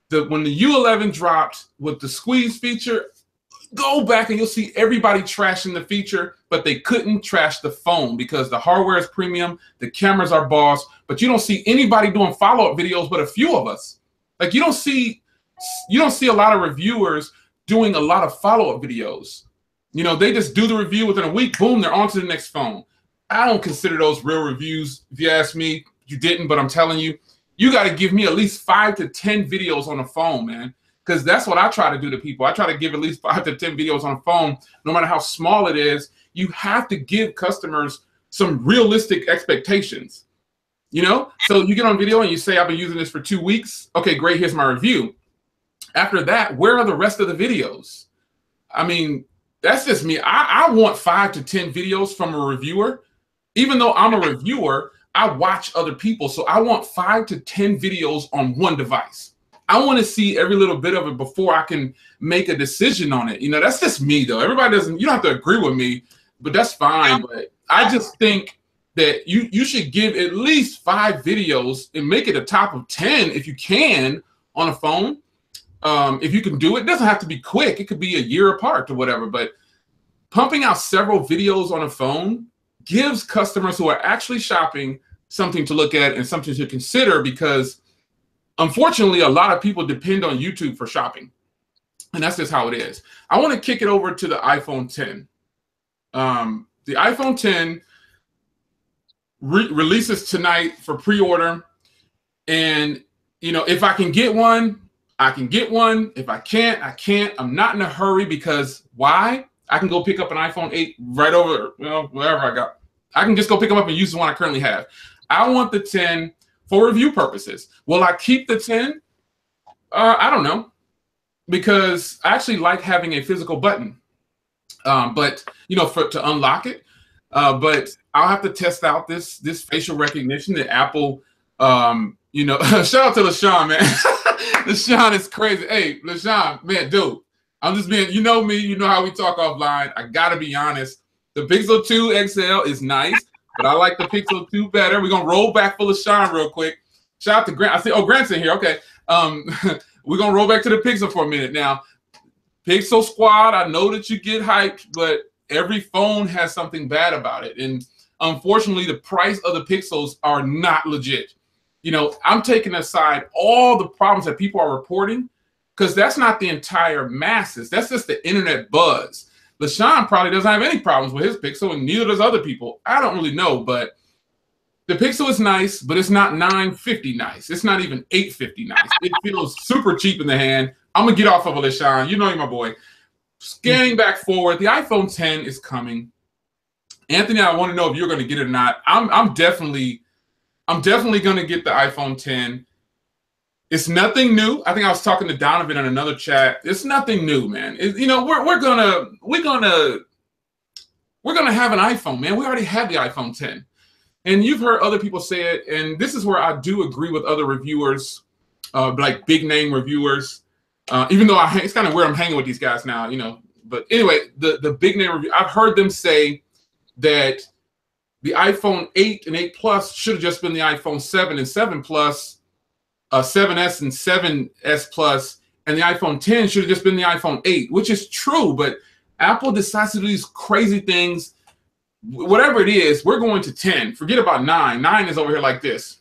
when the U11 dropped with the squeeze feature, go back and you'll see everybody trashing the feature, but they couldn't trash the phone because the hardware is premium, the cameras are boss, but you don't see anybody doing follow-up videos but a few of us. Like you don't see a lot of reviewers doing a lot of follow-up videos. You know, they just do the review within a week, boom, they're on to the next phone. I don't consider those real reviews. If you ask me, you didn't, but I'm telling you, you got to give me at least 5 to 10 videos on the phone, man. Because that's what I try to do to people. I try to give at least 5 to 10 videos on the phone, no matter how small it is. You have to give customers some realistic expectations. You know, so you get on video and you say, I've been using this for 2 weeks. Okay, great. Here's my review. After that, where are the rest of the videos? I mean, that's just me. I want 5 to 10 videos from a reviewer. Even though I'm a reviewer, I watch other people. So I want 5 to 10 videos on one device. I want to see every little bit of it before I can make a decision on it. You know, that's just me, though. Everybody doesn't, you don't have to agree with me, but that's fine. But I just think that you should give at least 5 videos and make it a top of 10 if you can on a phone. If you can do it, it doesn't have to be quick. It could be a year apart or whatever. But pumping out several videos on a phone gives customers who are actually shopping something to look at and something to consider, because unfortunately, a lot of people depend on YouTube for shopping. And that's just how it is. I want to kick it over to the iPhone 10. The iPhone 10 releases tonight for pre-order. And, you know, if I can get one, I can get one. If I can't, I can't. I'm not in a hurry, because why? I can go pick up an iPhone 8 right over, well, wherever I got. I can just go pick them up and use the one I currently have. I want the 10 for review purposes. Will I keep the 10? I don't know, because I actually like having a physical button, but you know, to unlock it. But I'll have to test out this facial recognition that Apple. You know, shout out to LaShawn, man. LaShawn is crazy. Hey, LaShawn, man, dude, I'm just being. You know me. You know how we talk offline. I gotta be honest. The Pixel 2 XL is nice, but I like the Pixel 2 better. We're gonna roll back for LaShawn real quick. Shout out to Grant. I see. Oh, Grant's in here. Okay. We're gonna roll back to the Pixel for a minute now. Pixel Squad, I know that you get hyped, but every phone has something bad about it, and unfortunately, the price of the Pixels are not legit. You know, I'm taking aside all the problems that people are reporting, because that's not the entire masses. That's just the internet buzz. LaShawn probably doesn't have any problems with his Pixel, and neither does other people. I don't really know, but the Pixel is nice, but it's not $950 nice. It's not even $850 nice. It feels super cheap in the hand. I'm going to get off of it, LaShawn. You know you're my boy. Scanning back forward, the iPhone 10 is coming. Anthony, I want to know if you're going to get it or not. I'm definitely going to get the iPhone 10. It's nothing new. I think I was talking to Donovan in another chat. It's nothing new, man. You know, we're gonna have an iPhone, man. We already have the iPhone 10, and you've heard other people say it. And this is where I do agree with other reviewers, like big name reviewers. Even though it's kind of weird, I'm hanging with these guys now, you know. But anyway, the big name review, I've heard them say that the iPhone 8 and 8 Plus should have just been the iPhone 7 and 7 Plus. 7S and 7S Plus, and the iPhone 10 should have just been the iPhone 8, which is true, but Apple decides to do these crazy things. Whatever it is, we're going to 10. Forget about 9. 9 is over here like this.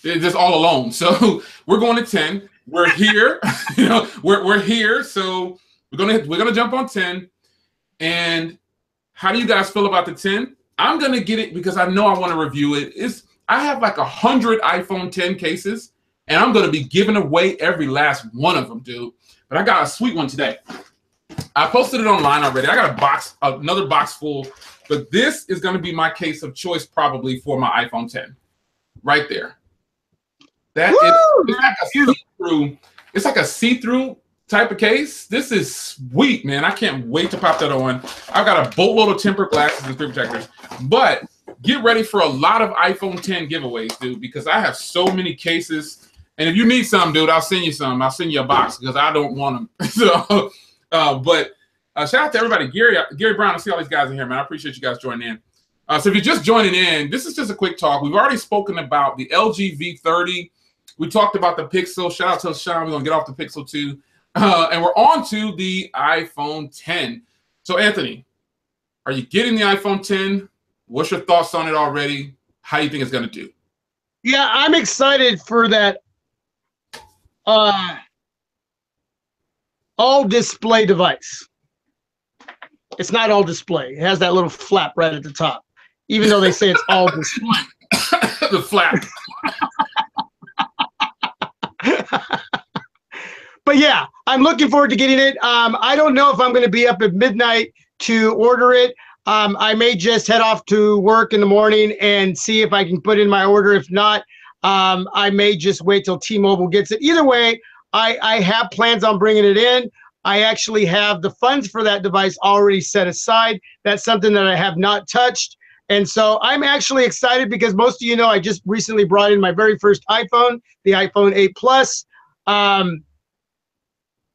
It's just all alone. So we're going to 10. We're here. You know, we're here. So we're gonna jump on 10. And how do you guys feel about the 10? I'm gonna get it because I know I want to review it. I have like 100 iPhone 10 cases, and I'm going to be giving away every last one of them, dude. But I got a sweet one today. I posted it online already. I got another box full But this is going to be my case of choice probably for my iPhone 10. Right there. That is, it's like a see-through. It's like a see-through type of case. This is sweet, man. I can't wait to pop that on. I've got a boatload of tempered glasses and screen protectors. But get ready for a lot of iPhone 10 giveaways, dude, because I have so many cases. And if you need some, dude, I'll send you some. I'll send you a box because I don't want them. So, shout out to everybody. Gary Brown, I see all these guys in here, man. I appreciate you guys joining in. So if you're just joining in, this is just a quick talk. We've already spoken about the LG V30. We talked about the Pixel. Shout out to Sean. We're going to get off the Pixel 2. And we're on to the iPhone 10. So, Anthony, are you getting the iPhone 10? What's your thoughts on it already? How do you think it's going to do? Yeah, I'm excited for that all-display device. It's not all display. It has that little flap right at the top, even though they say it's all display. The flap. But yeah, I'm looking forward to getting it. I don't know if I'm going to be up at midnight to order it. I may just head off to work in the morning and see if I can put in my order. If not, I may just wait till T-Mobile gets it. Either way, I have plans on bringing it in. I actually have the funds for that device already set aside. That's something that I have not touched. And so I'm actually excited because most of you know I just recently brought in my very first iPhone, the iPhone 8 Plus.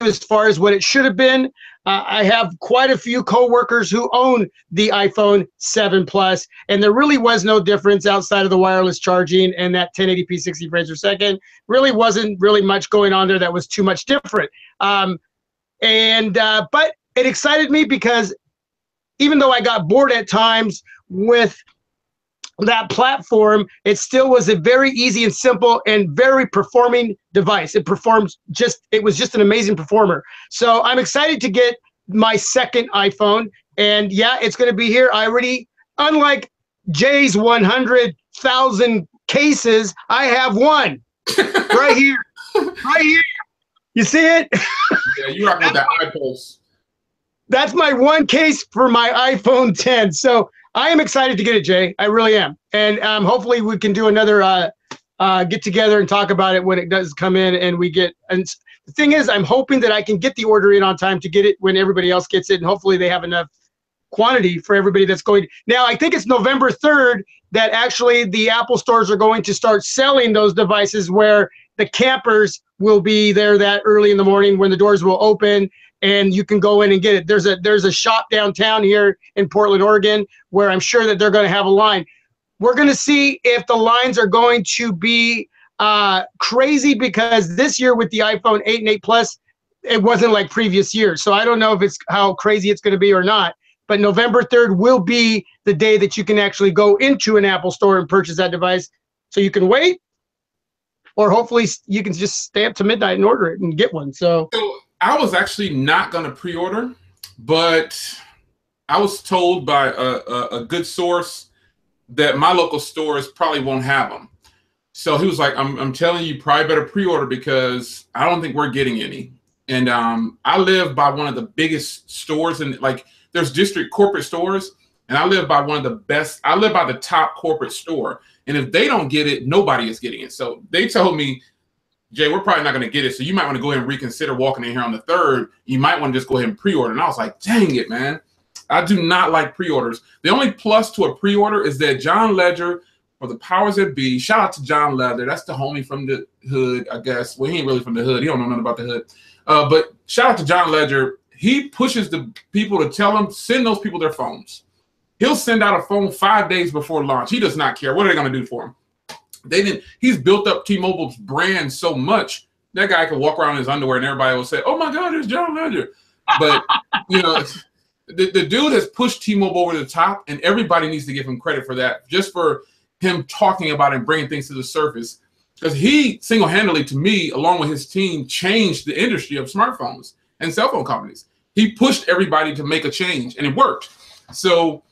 As far as what it should have been, I have quite a few coworkers who own the iPhone 7 Plus, and there really was no difference outside of the wireless charging and that 1080p 60 frames per second. Really wasn't really much going on there that was too much different. But it excited me because even though I got bored at times with that platform, it still was a very easy and simple and very performing device. It was just an amazing performer. So I'm excited to get my second iPhone, and yeah, it's going to be here. I already, unlike Jay's 100,000 cases, I have one right here, right here. You see it? Yeah, you rock with that iPulse. That's my one case for my iPhone 10. So I am excited to get it, Jay. I really am. And hopefully we can do another get together and talk about it when it does come in and we get. And the thing is, I'm hoping that I can get the order in on time to get it when everybody else gets it. And hopefully they have enough quantity for everybody that's going. Now, I think it's November 3rd that actually the Apple stores are going to start selling those devices where the campers will be there that early in the morning when the doors will open and you can go in and get it. There's a shop downtown here in Portland, Oregon, where I'm sure that they're going to have a line. We're going to see if the lines are going to be crazy, because this year with the iPhone 8 and 8 Plus, it wasn't like previous years. So I don't know if it's how crazy it's going to be or not. But November 3rd will be the day that you can actually go into an Apple store and purchase that device. So you can wait, or hopefully you can just stay up to midnight and order it and get one. So I was actually not going to pre-order, but I was told by a good source that my local stores probably won't have them. So he was like, I'm telling you, probably better pre-order because I don't think we're getting any. And I live by one of the biggest stores, and like there's district corporate stores, and I live by one of the best. I live by the top corporate store. And if they don't get it, nobody is getting it. So they told me, Jay, we're probably not going to get it. So you might want to go ahead and reconsider walking in here on the 3rd. You might want to just go ahead and pre-order. And I was like, dang it, man. I do not like pre-orders. The only plus to a pre-order is that John Ledger, or the powers that be, shout out to John Ledger. That's the homie from the hood, I guess. Well, he ain't really from the hood. He don't know nothing about the hood. But shout out to John Ledger. He pushes the people to tell them, send those people their phones. He'll send out a phone 5 days before launch. He does not care. What are they going to do for him? He's built up T-Mobile's brand so much, that guy can walk around in his underwear and everybody will say, oh my God, it's John Ledger. But, you know, the dude has pushed T-Mobile over the top, and everybody needs to give him credit for that, just for him talking about it and bringing things to the surface. Because he single-handedly, to me, along with his team, changed the industry of smartphones and cell phone companies. He pushed everybody to make a change, and it worked. So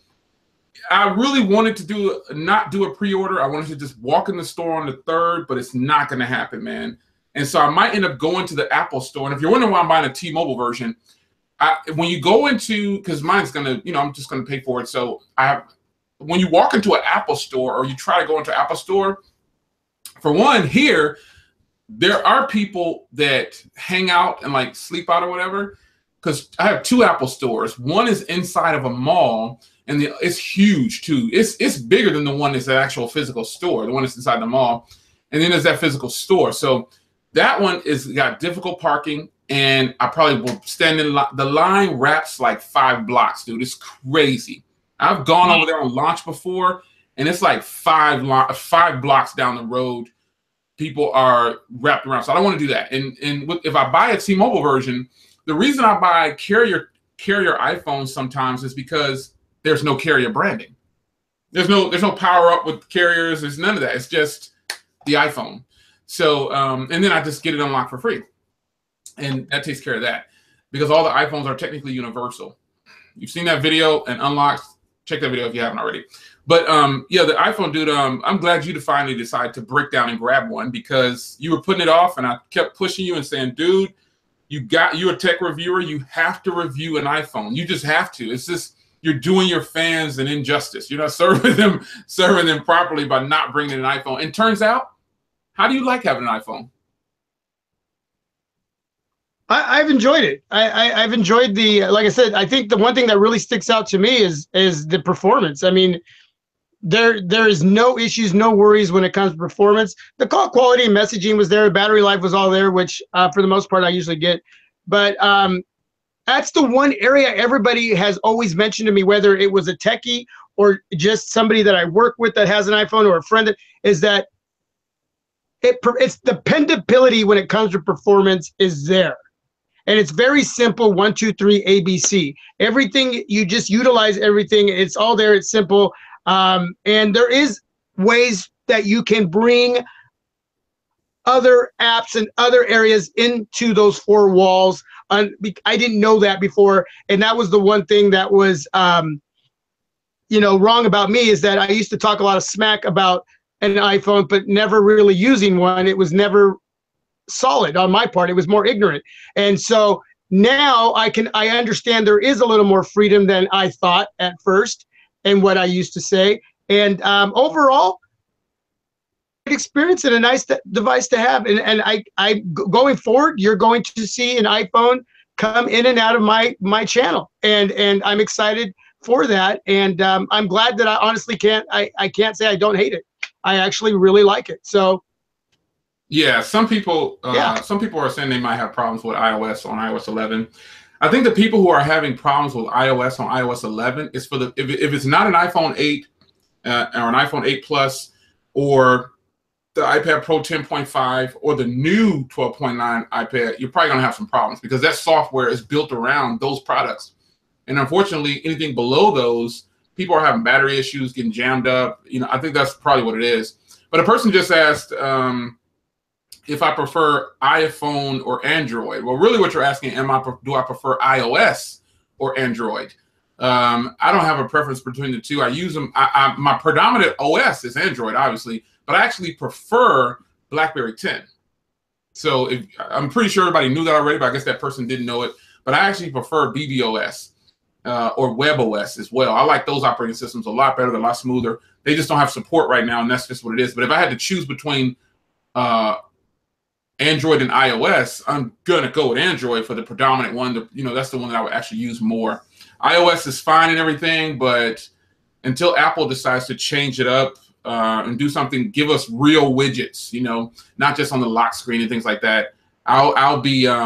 I really wanted to not do a pre-order. I wanted to just walk in the store on the 3rd, but it's not going to happen, man. And so I might end up going to the Apple store. And if you're wondering why I'm buying a T-Mobile version, when you go into, because mine's gonna, I'm just gonna pay for it. So when you walk into an Apple store or you try to go into an Apple store, for one, here there are people that hang out and like sleep out or whatever. Because I have 2 Apple stores. One is inside of a mall, and it's huge too. It's bigger than the one that's the actual physical store, the one that's inside the mall. And then there's that physical store. So that one is got difficult parking, and I probably will stand in the line wraps like 5 blocks, dude. It's crazy. I've gone over there on launch before, and it's like 5 blocks down the road. People are wrapped around. So I don't want to do that. And if I buy a T-Mobile version, the reason I buy carrier iPhones sometimes is because there's no carrier branding. There's no power up with carriers. There's none of that. It's just the iPhone. So and then I just get it unlocked for free, and that takes care of that because all the iPhones are technically universal. You've seen that video and unlocked. Check that video if you haven't already. But yeah, the iPhone, dude. I'm glad you finally decided to break down and grab one because you were putting it off, and I kept pushing you and saying, dude. You're a tech reviewer. You have to review an iPhone. You just have to. It's just you're doing your fans an injustice. You're not serving them properly by not bringing an iPhone. And turns out, how do you like having an iPhone? I've enjoyed it. I've enjoyed like I said, I think the one thing that really sticks out to me is the performance. I mean, there is no issues, no worries when it comes to performance. The call quality and messaging was there. Battery life was all there, which for the most part I usually get. But that's the one area everybody has always mentioned to me, whether it was a techie or just somebody that I work with that has an iPhone or a friend, is that it's dependability when it comes to performance is there. And it's very simple, 1, 2, 3, ABC. Everything, you just utilize everything. It's all there. It's simple. And there is ways that you can bring other apps and other areas into those 4 walls. I didn't know that before. And that was the one thing that was, wrong about me, is that I used to talk a lot of smack about an iPhone, but never really using one. It was never solid on my part. It was more ignorant. And so now I understand there is a little more freedom than I thought at first. And what I used to say, and overall, good experience and a nice device to have. And I going forward, you're going to see an iPhone come in and out of my channel, and I'm excited for that. And I'm glad that I honestly can't say I don't hate it. I actually really like it. So. Yeah, some people are saying they might have problems with iOS on iOS 11. I think the people who are having problems with iOS on iOS 11 is if it's not an iPhone 8 or an iPhone 8 Plus or the iPad Pro 10.5 or the new 12.9 iPad, you're probably going to have some problems because that software is built around those products. And unfortunately, anything below those, people are having battery issues, getting jammed up. I think that's probably what it is. But a person just asked if I prefer iPhone or Android. Well, really what you're asking, do I prefer iOS or Android? I don't have a preference between the two. I use them. My predominant OS is Android, obviously, but I actually prefer BlackBerry 10. So I'm pretty sure everybody knew that already, but I guess that person didn't know it. But I actually prefer BBOS or WebOS as well. I like those operating systems a lot better, they're a lot smoother. They just don't have support right now, and that's just what it is. But if I had to choose between Android and iOS, I'm gonna go with Android for the predominant one. That's the one that I would actually use more. iOS is fine and everything, but until Apple decides to change it up and do something, give us real widgets, not just on the lock screen and things like that, I'll be a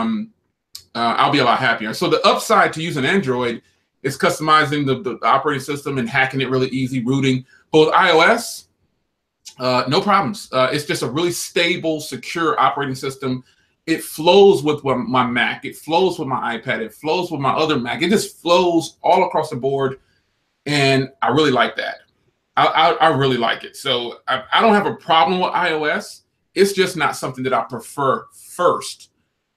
lot happier. So the upside to using Android is customizing the operating system and hacking it really easy, rooting. But with iOS, no problems. It's just a really stable, secure operating system. It flows with my Mac. It flows with my iPad. It flows with my other Mac. It just flows all across the board, and I really like that. I really like it. So I don't have a problem with iOS. It's just not something that I prefer first.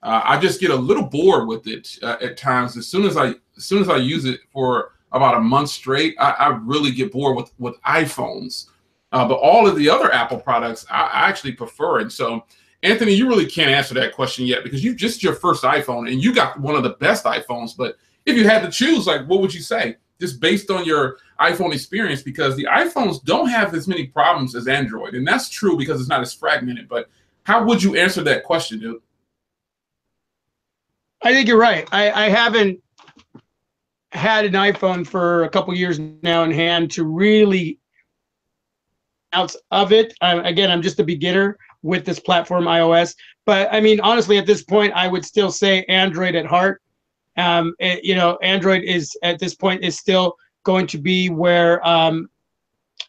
I just get a little bored with it at times. As soon as I use it for about a month straight, I really get bored with iPhones. But all of the other Apple products, I actually prefer. And so Anthony, you really can't answer that question yet because you just your first iPhone and you got one of the best iPhones. But if you had to choose, like, what would you say? Just based on your iPhone experience, because the iPhones don't have as many problems as Android. And that's true because it's not as fragmented. But how would you answer that question, dude? I think you're right. I haven't had an iPhone for a couple years now in hand to really out of it. Again, I'm just a beginner with this platform, iOS. But I mean, honestly, at this point, I would still say Android at heart. You know, Android is at this point is still going to be where and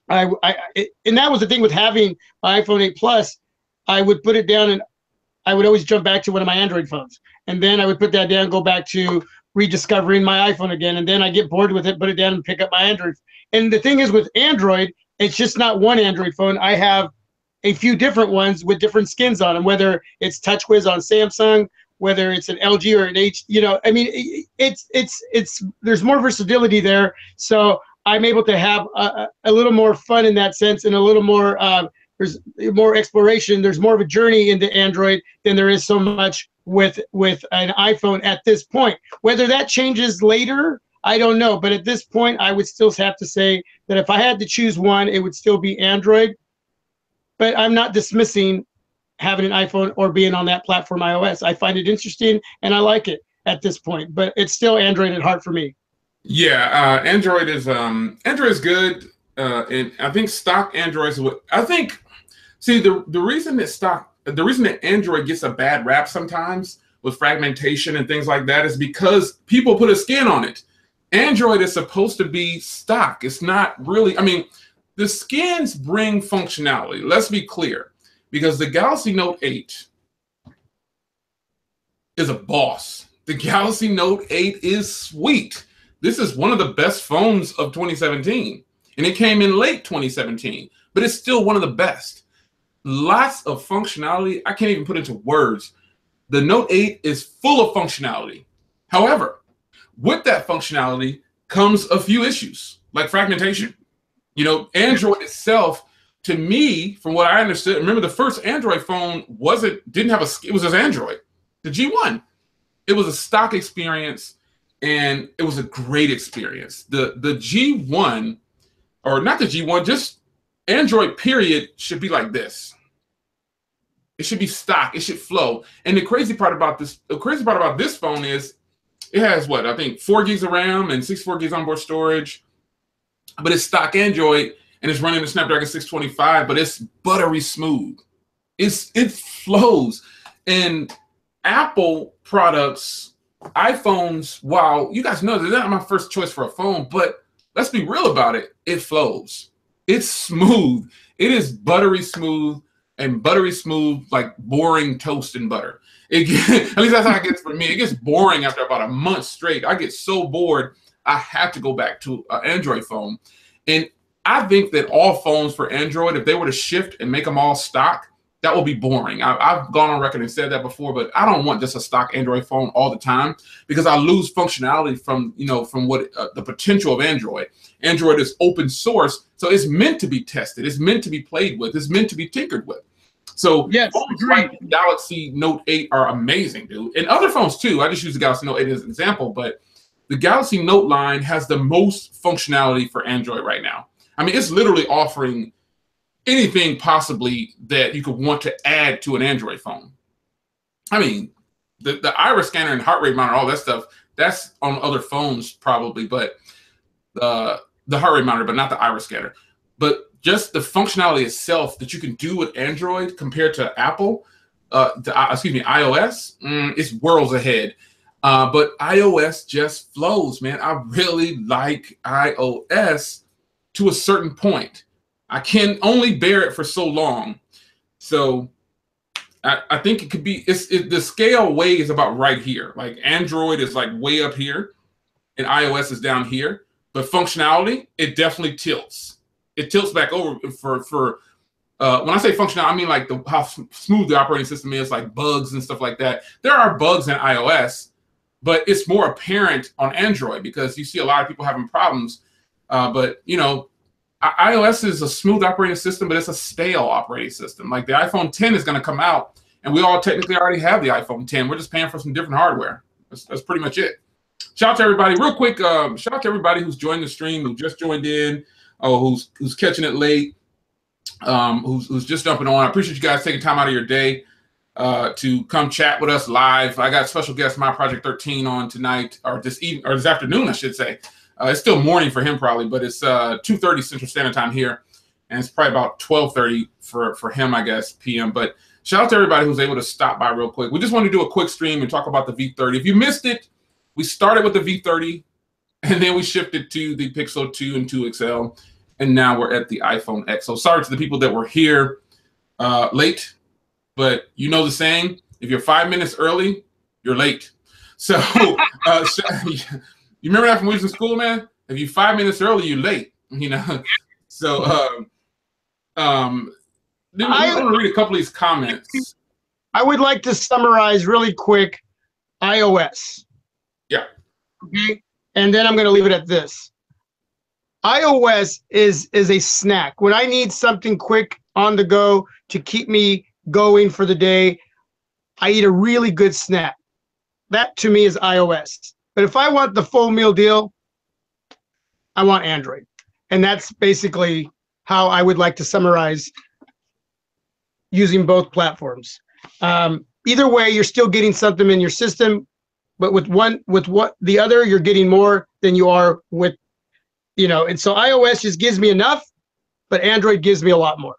that was the thing with having iPhone 8 Plus. I would put it down and I would always jump back to one of my Android phones, and then I would put that down, go back to rediscovering my iPhone again, and then I get bored with it, put it down, and pick up my Android. And the thing is with Android, it's just not one Android phone. I have a few different ones with different skins on them, whether it's TouchWiz on Samsung, whether it's an LG or an H, you know, I mean, it's there's more versatility there. So I'm able to have a little more fun in that sense, and a little more, there's more exploration. There's more of a journey into Android than there is so much with an iPhone at this point. Whether that changes later, I don't know. But at this point, I would still have to say that if I had to choose one, it would still be Android. But I'm not dismissing having an iPhone or being on that platform, iOS. I find it interesting and I like it at this point, but it's still Android at heart for me. Yeah, Android is good, and I think stock Android is what I think. See, the reason that Android gets a bad rap sometimes with fragmentation and things like that is because people put a skin on it. Android is supposed to be stock. It's not really. I mean, the skins bring functionality. Let's be clear. Because the Galaxy Note 8 is a boss. The Galaxy Note 8 is sweet. This is one of the best phones of 2017. And it came in late 2017, but it's still one of the best. Lots of functionality. I can't even put into words. The Note 8 is full of functionality. However, with that functionality comes a few issues, like fragmentation. You know, Android itself, to me, from what I understood, remember the first Android phone didn't have it was just Android. The G1, it was a stock experience, and it was a great experience. The G1, or not the G1, just Android period should be like this. It should be stock. It should flow. And the crazy part about this phone is it has what, I think 4 gigs of RAM and 64 gigs onboard storage, but it's stock Android. And it's running the Snapdragon 625, but it's buttery smooth. It flows. And Apple products, iPhones, wow, you guys know they're not my first choice for a phone, but let's be real about it. It flows. It's smooth. It is buttery smooth, and buttery smooth like boring toast and butter. At least that's how it gets for me. It gets boring after about a month straight. I get so bored, I have to go back to an Android phone. And I think that all phones for Android, if they were to shift and make them all stock, that will be boring. I've gone on record and said that before, but I don't want just a stock Android phone all the time because I lose functionality from what the potential of Android. Android is open source, so it's meant to be tested. It's meant to be played with. It's meant to be tinkered with. So yes, phones like Galaxy Note 8 are amazing, dude. And other phones too. I just use the Galaxy Note 8 as an example, but the Galaxy Note line has the most functionality for Android right now. I mean, it's literally offering anything possibly that you could want to add to an Android phone. I mean, the iris scanner and heart rate monitor, all that stuff, that's on other phones probably, but the heart rate monitor, but not the iris scanner. But just the functionality itself that you can do with Android compared to Apple, iOS, it's worlds ahead. But iOS just flows, man. I really like iOS to a certain point. I can only bear it for so long. So I think it could be, the scale way is about right here. Like Android is like way up here and iOS is down here. But functionality, it definitely tilts. It tilts back over for when I say functionality, I mean like how smooth the operating system is, like bugs and stuff like that. There are bugs in iOS, but it's more apparent on Android because you see a lot of people having problems. But you know, iOS is a smooth operating system, but it's a stale operating system. Like the iPhone 10 is going to come out, and we all technically already have the iPhone 10. We're just paying for some different hardware. That's pretty much it. Shout out to everybody, real quick. Shout out to everybody who's joined the stream, who just joined in, who's catching it late, who's just jumping on. I appreciate you guys taking time out of your day to come chat with us live. I got special guest MyProject 13 on tonight, or this afternoon, I should say. It's still morning for him probably, but it's 2:30 Central Standard Time here, and it's probably about 12:30 for him, I guess, PM. But shout out to everybody who's able to stop by real quick. We just want to do a quick stream and talk about the V30. If you missed it, we started with the V30, and then we shifted to the Pixel 2 and 2 XL, and now we're at the iPhone X. So sorry to the people that were here late, but you know the saying, if you're 5 minutes early, you're late. So you remember that from when we was in school, man? If you're 5 minutes early, you're late, you know? So I want to read a couple of these comments. I would like to summarize really quick iOS. Yeah. Okay. And then I'm going to leave it at this. iOS is a snack. When I need something quick on the go to keep me going for the day, I eat a really good snack. That to me is iOS. But if I want the full meal deal, I want Android. And that's basically how I would like to summarize using both platforms. Either way, you're still getting something in your system, but with the other, you're getting more than you are with, and so iOS just gives me enough, but Android gives me a lot more.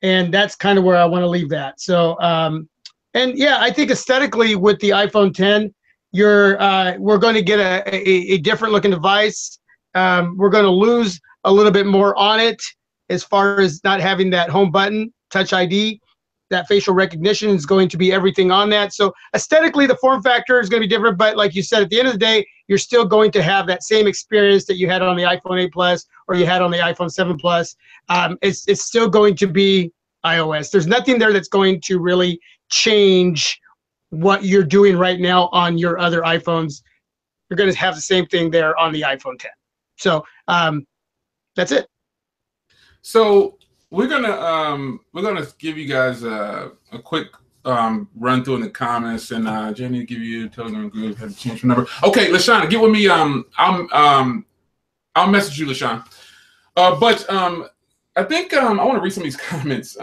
And that's kind of where I want to leave that. So, and yeah, I think aesthetically with the iPhone 10, we're going to get a different looking device. We're going to lose a little bit more on it as far as not having that home button, Touch ID. That facial recognition is going to be everything on that. So aesthetically, the form factor is going to be different. But like you said, at the end of the day, you're still going to have that same experience that you had on the iPhone 8 Plus or you had on the iPhone 7 Plus. It's still going to be iOS. There's nothing there that's going to really change what you're doing right now on your other iPhones. You're going to have the same thing there on the iPhone 10. So that's it. So we're gonna give you guys a quick run through in the comments, and Jenny, give you a Telegram group. Have to change your number. Okay, LaShawn, get with me. I'll message you, LaShawn. But I think I want to read some of these comments.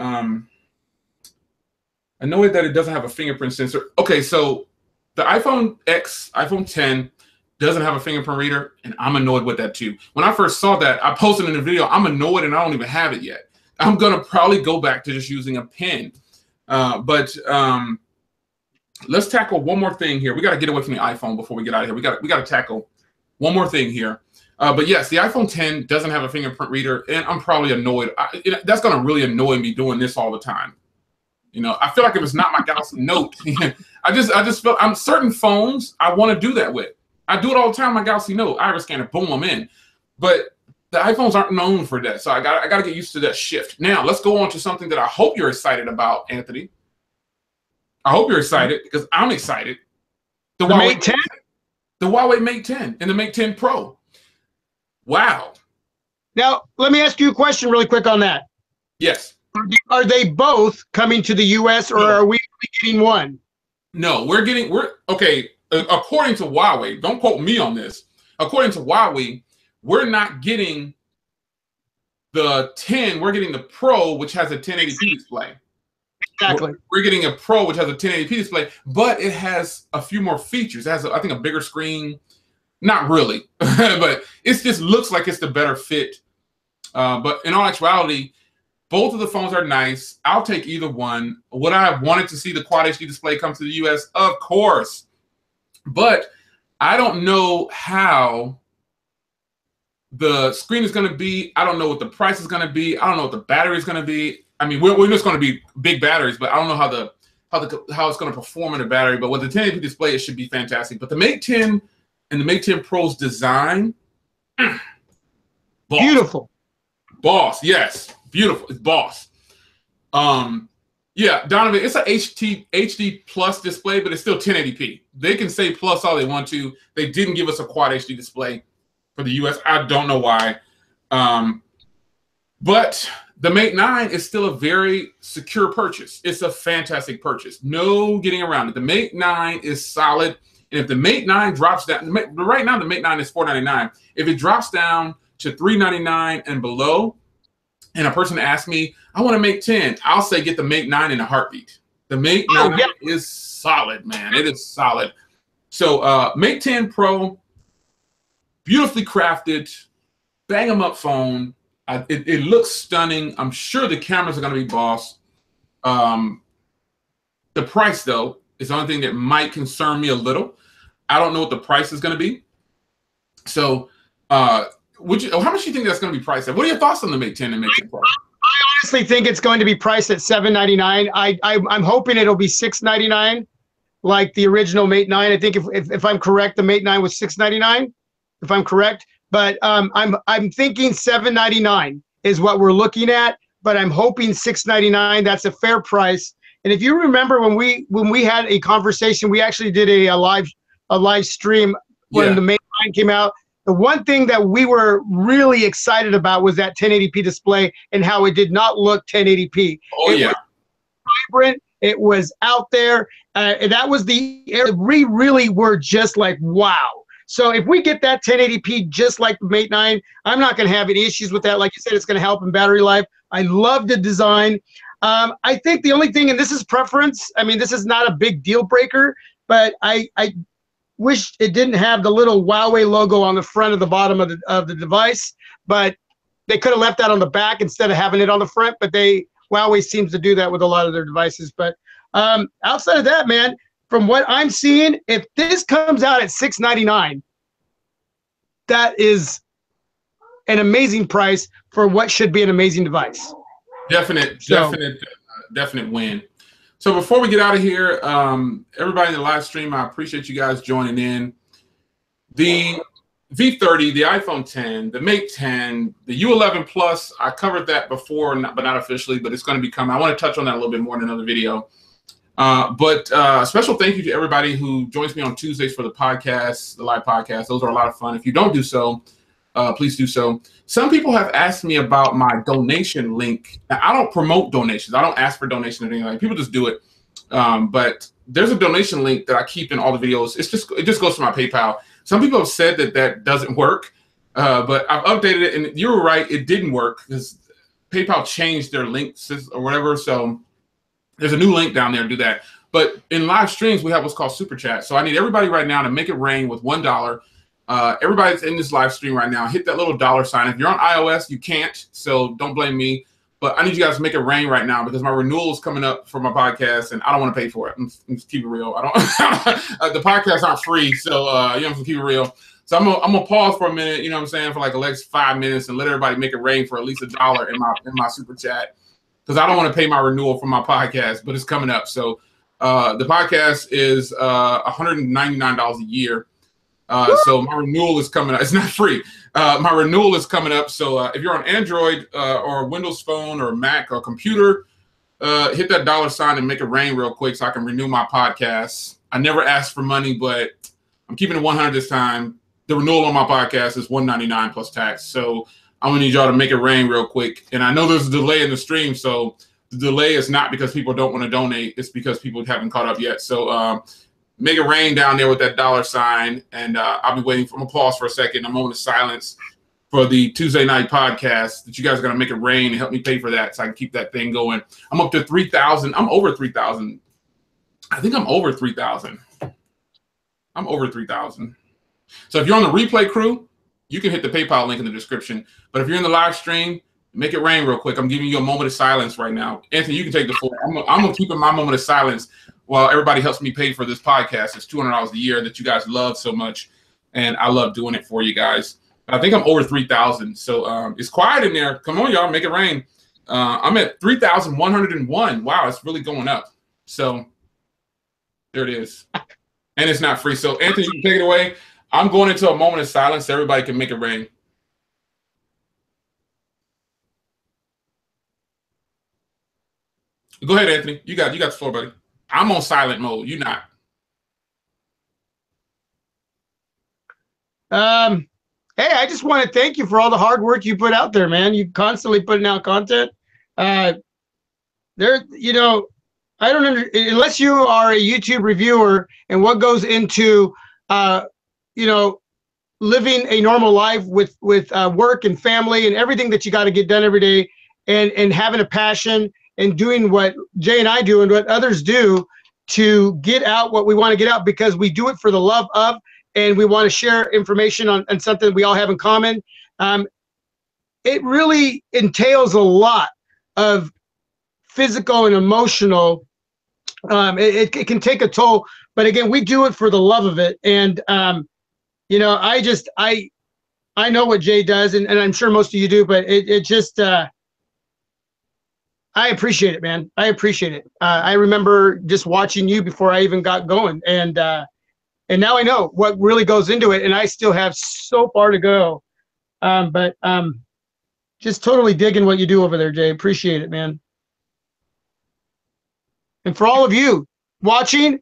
Annoyed that it doesn't have a fingerprint sensor. Okay, so the iPhone X, iPhone 10 doesn't have a fingerprint reader, and I'm annoyed with that too. When I first saw that, I posted in the video, I'm annoyed and I don't even have it yet. I'm gonna probably go back to just using a pen. But let's tackle one more thing here. We got to get away from the iPhone before we get out of here. We got to tackle one more thing here. But yes, the iPhone 10 doesn't have a fingerprint reader, and I'm probably annoyed. That's gonna really annoy me doing this all the time. I feel like if it's not my Galaxy Note, I just feel I'm certain phones I want to do that with. I do it all the time on my Galaxy Note. Iris scanner, boom, I'm in. But the iPhones aren't known for that, so I got to get used to that shift. Now, let's go on to something that I hope you're excited about, Anthony. I hope you're excited because I'm excited. The Huawei Mate 10? The Huawei Mate 10 and the Mate 10 Pro. Wow. Now, let me ask you a question really quick on that. Yes. Are they both coming to the U.S. or are we getting one? No, we're okay. According to Huawei, don't quote me on this. According to Huawei, we're not getting the 10. We're getting the Pro, which has a 1080p display. Exactly. We're getting a Pro, which has a 1080p display, but it has a few more features. It has, I think, a bigger screen. Not really, but it just looks like it's the better fit. But in all actuality, both of the phones are nice. I'll take either one. Would I have wanted to see the Quad HD display come to the US? Of course. But I don't know how the screen is going to be. I don't know what the price is going to be. I don't know what the battery is going to be. I mean, we're just going to be big batteries, but I don't know how it's going to perform in a battery. But with the 1080p display, it should be fantastic. But the Mate 10 and the Mate 10 Pro's design, boss. Beautiful. Boss, yes. Beautiful. It's boss. Yeah, Donovan, it's a HD plus display, but it's still 1080p. They can say plus all they want to. They didn't give us a Quad HD display for the US. I don't know why. But The Mate 9 is still a very secure purchase. It's a fantastic purchase. No getting around it. The Mate 9 is solid. And if the Mate 9 drops down, right now the Mate 9 is $499. If it drops down to $399 and below, and a person asks me, I want to Mate 10, I'll say get the Mate 9 in a heartbeat. The Mate 9 is solid, man. It is solid. So Mate 10 Pro, beautifully crafted, bang 'em up phone. It looks stunning. I'm sure the cameras are going to be boss. The price, though, is the only thing that might concern me a little. I don't know what the price is going to be. So how much do you think that's going to be priced at? What are your thoughts on the Mate 10 and Mate 10 Pro? I honestly think it's going to be priced at $799. I'm hoping it'll be $699, like the original Mate 9. I think if I'm correct, the Mate 9 was $699, if I'm correct. But I'm thinking $799 is what we're looking at. But I'm hoping $699. That's a fair price. And if you remember when we had a conversation, we actually did a live stream when the Mate 9 came out. The one thing that we were really excited about was that 1080p display and how it did not look 1080p. Oh, it was vibrant. It was out there. And that was the area we really were just like, wow. So if we get that 1080p just like the Mate 9, I'm not going to have any issues with that. Like you said, it's going to help in battery life. I love the design. I think the only thing, and this is preference, I mean, this is not a big deal breaker, but I wish it didn't have the little Huawei logo on the front of the bottom of the device, but they could have left that on the back instead of having it on the front. But Huawei seems to do that with a lot of their devices. But outside of that, man, from what I'm seeing, if this comes out at $699, that is an amazing price for what should be an amazing device. Definite win. So before we get out of here, everybody in the live stream, I appreciate you guys joining in. The V30, the iPhone 10, the Mate 10, the U11 Plus, I covered that before, but not officially, but it's going to be coming. I want to touch on that a little bit more in another video. But special thank you to everybody who joins me on Tuesdays for the podcast, the live podcast. Those are a lot of fun. If you don't do so, please do so. Some people have asked me about my donation link. Now, I don't promote donations. I don't ask for donations or anything like that. People just do it. But there's a donation link that I keep in all the videos. It just goes to my PayPal. Some people have said that doesn't work, but I've updated it, and you were right. It didn't work because PayPal changed their links or whatever. So there's a new link down there to do that. But in live streams, we have what's called Super Chat. So I need everybody right now to make it rain with $1. Everybody that's in this live stream right now, hit that little $sign. If you're on iOS, you can't, so don't blame me. But I need you guys to make it rain right now because my renewal is coming up for my podcast, and I don't want to pay for it. Let's keep it real. I don't. The podcasts aren't free, so you know, keep it real. So I'm gonna pause for a minute. You know what I'm saying, for like the next 5 minutes, and let everybody make it rain for at least $1 in my Super Chat because I don't want to pay my renewal for my podcast, but it's coming up. So the podcast is $199 a year. So my renewal is coming up. It's not free. My renewal is coming up. So if you're on Android or Windows Phone or Mac or computer, hit that $sign and make it rain real quick so I can renew my podcast. I never asked for money, but I'm keeping it 100 this time. The renewal on my podcast is $199 plus tax. So I'm gonna need y'all to make it rain real quick. And I know there's a delay in the stream, so the delay is not because people don't want to donate. It's because people haven't caught up yet. So make it rain down there with that $sign, and I'll be waiting for. I'm gonna pause for a second. A moment of silence for the Tuesday night podcast that you guys are gonna make it rain and help me pay for that so I can keep that thing going. I'm up to 3,000. I'm over 3,000. I think I'm over 3,000. I'm over 3,000. So if you're on the replay crew, you can hit the PayPal link in the description. But if you're in the live stream, make it rain real quick. I'm giving you a moment of silence right now. Anthony, you can take the floor. I'm gonna keep in my moment of silence while everybody helps me pay for this podcast. It's $200 a year that you guys love so much, and I love doing it for you guys. But I think I'm over 3,000, so it's quiet in there. Come on, y'all, make it rain. I'm at 3,101. Wow, it's really going up. So there it is, and it's not free. So Anthony, you can take it away. I'm going into a moment of silence so everybody can make it rain. Go ahead, Anthony. You got the floor, buddy. I'm on silent mode. You're not. Hey, I just want to thank you for all the hard work you put out there, man. You constantly putting out content. There, you know, I don't unless you are a YouTube reviewer and what goes into, you know, living a normal life with work and family and everything that you got to get done every day, and having a passion and doing what Jay and I do and what others do to get out what we want to get out, because we do it for the love of, and we want to share information on something we all have in common. It really entails a lot of physical and emotional. It can take a toll, but again, we do it for the love of it. And you know, I know what Jay does, and I'm sure most of you do, but it just I appreciate it, man. I appreciate it. I remember just watching you before I even got going, and now I know what really goes into it, and I still have so far to go. But just totally digging what you do over there, Jay. Appreciate it, man. And for all of you watching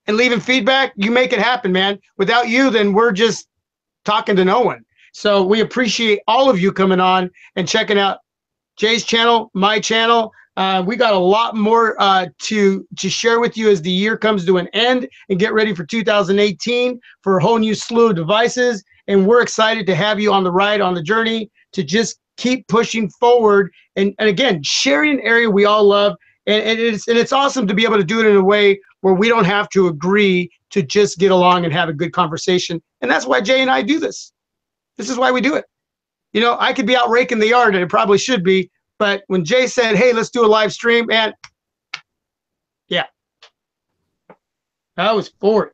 and leaving feedback, you make it happen, man. Without you, then we're just talking to no one. So we appreciate all of you coming on and checking out Jay's channel, my channel. We got a lot more to share with you as the year comes to an end, and get ready for 2018 for a whole new slew of devices. And we're excited to have you on the ride, on the journey, to just keep pushing forward. And again, sharing an area we all love. And it's awesome to be able to do it in a way where we don't have to agree, to just get along and have a good conversation. And that's why Jay and I do this. This is why we do it. You know, I could be out raking the yard, and it probably should be. But when Jay said, hey, let's do a live stream, and yeah, I was for it.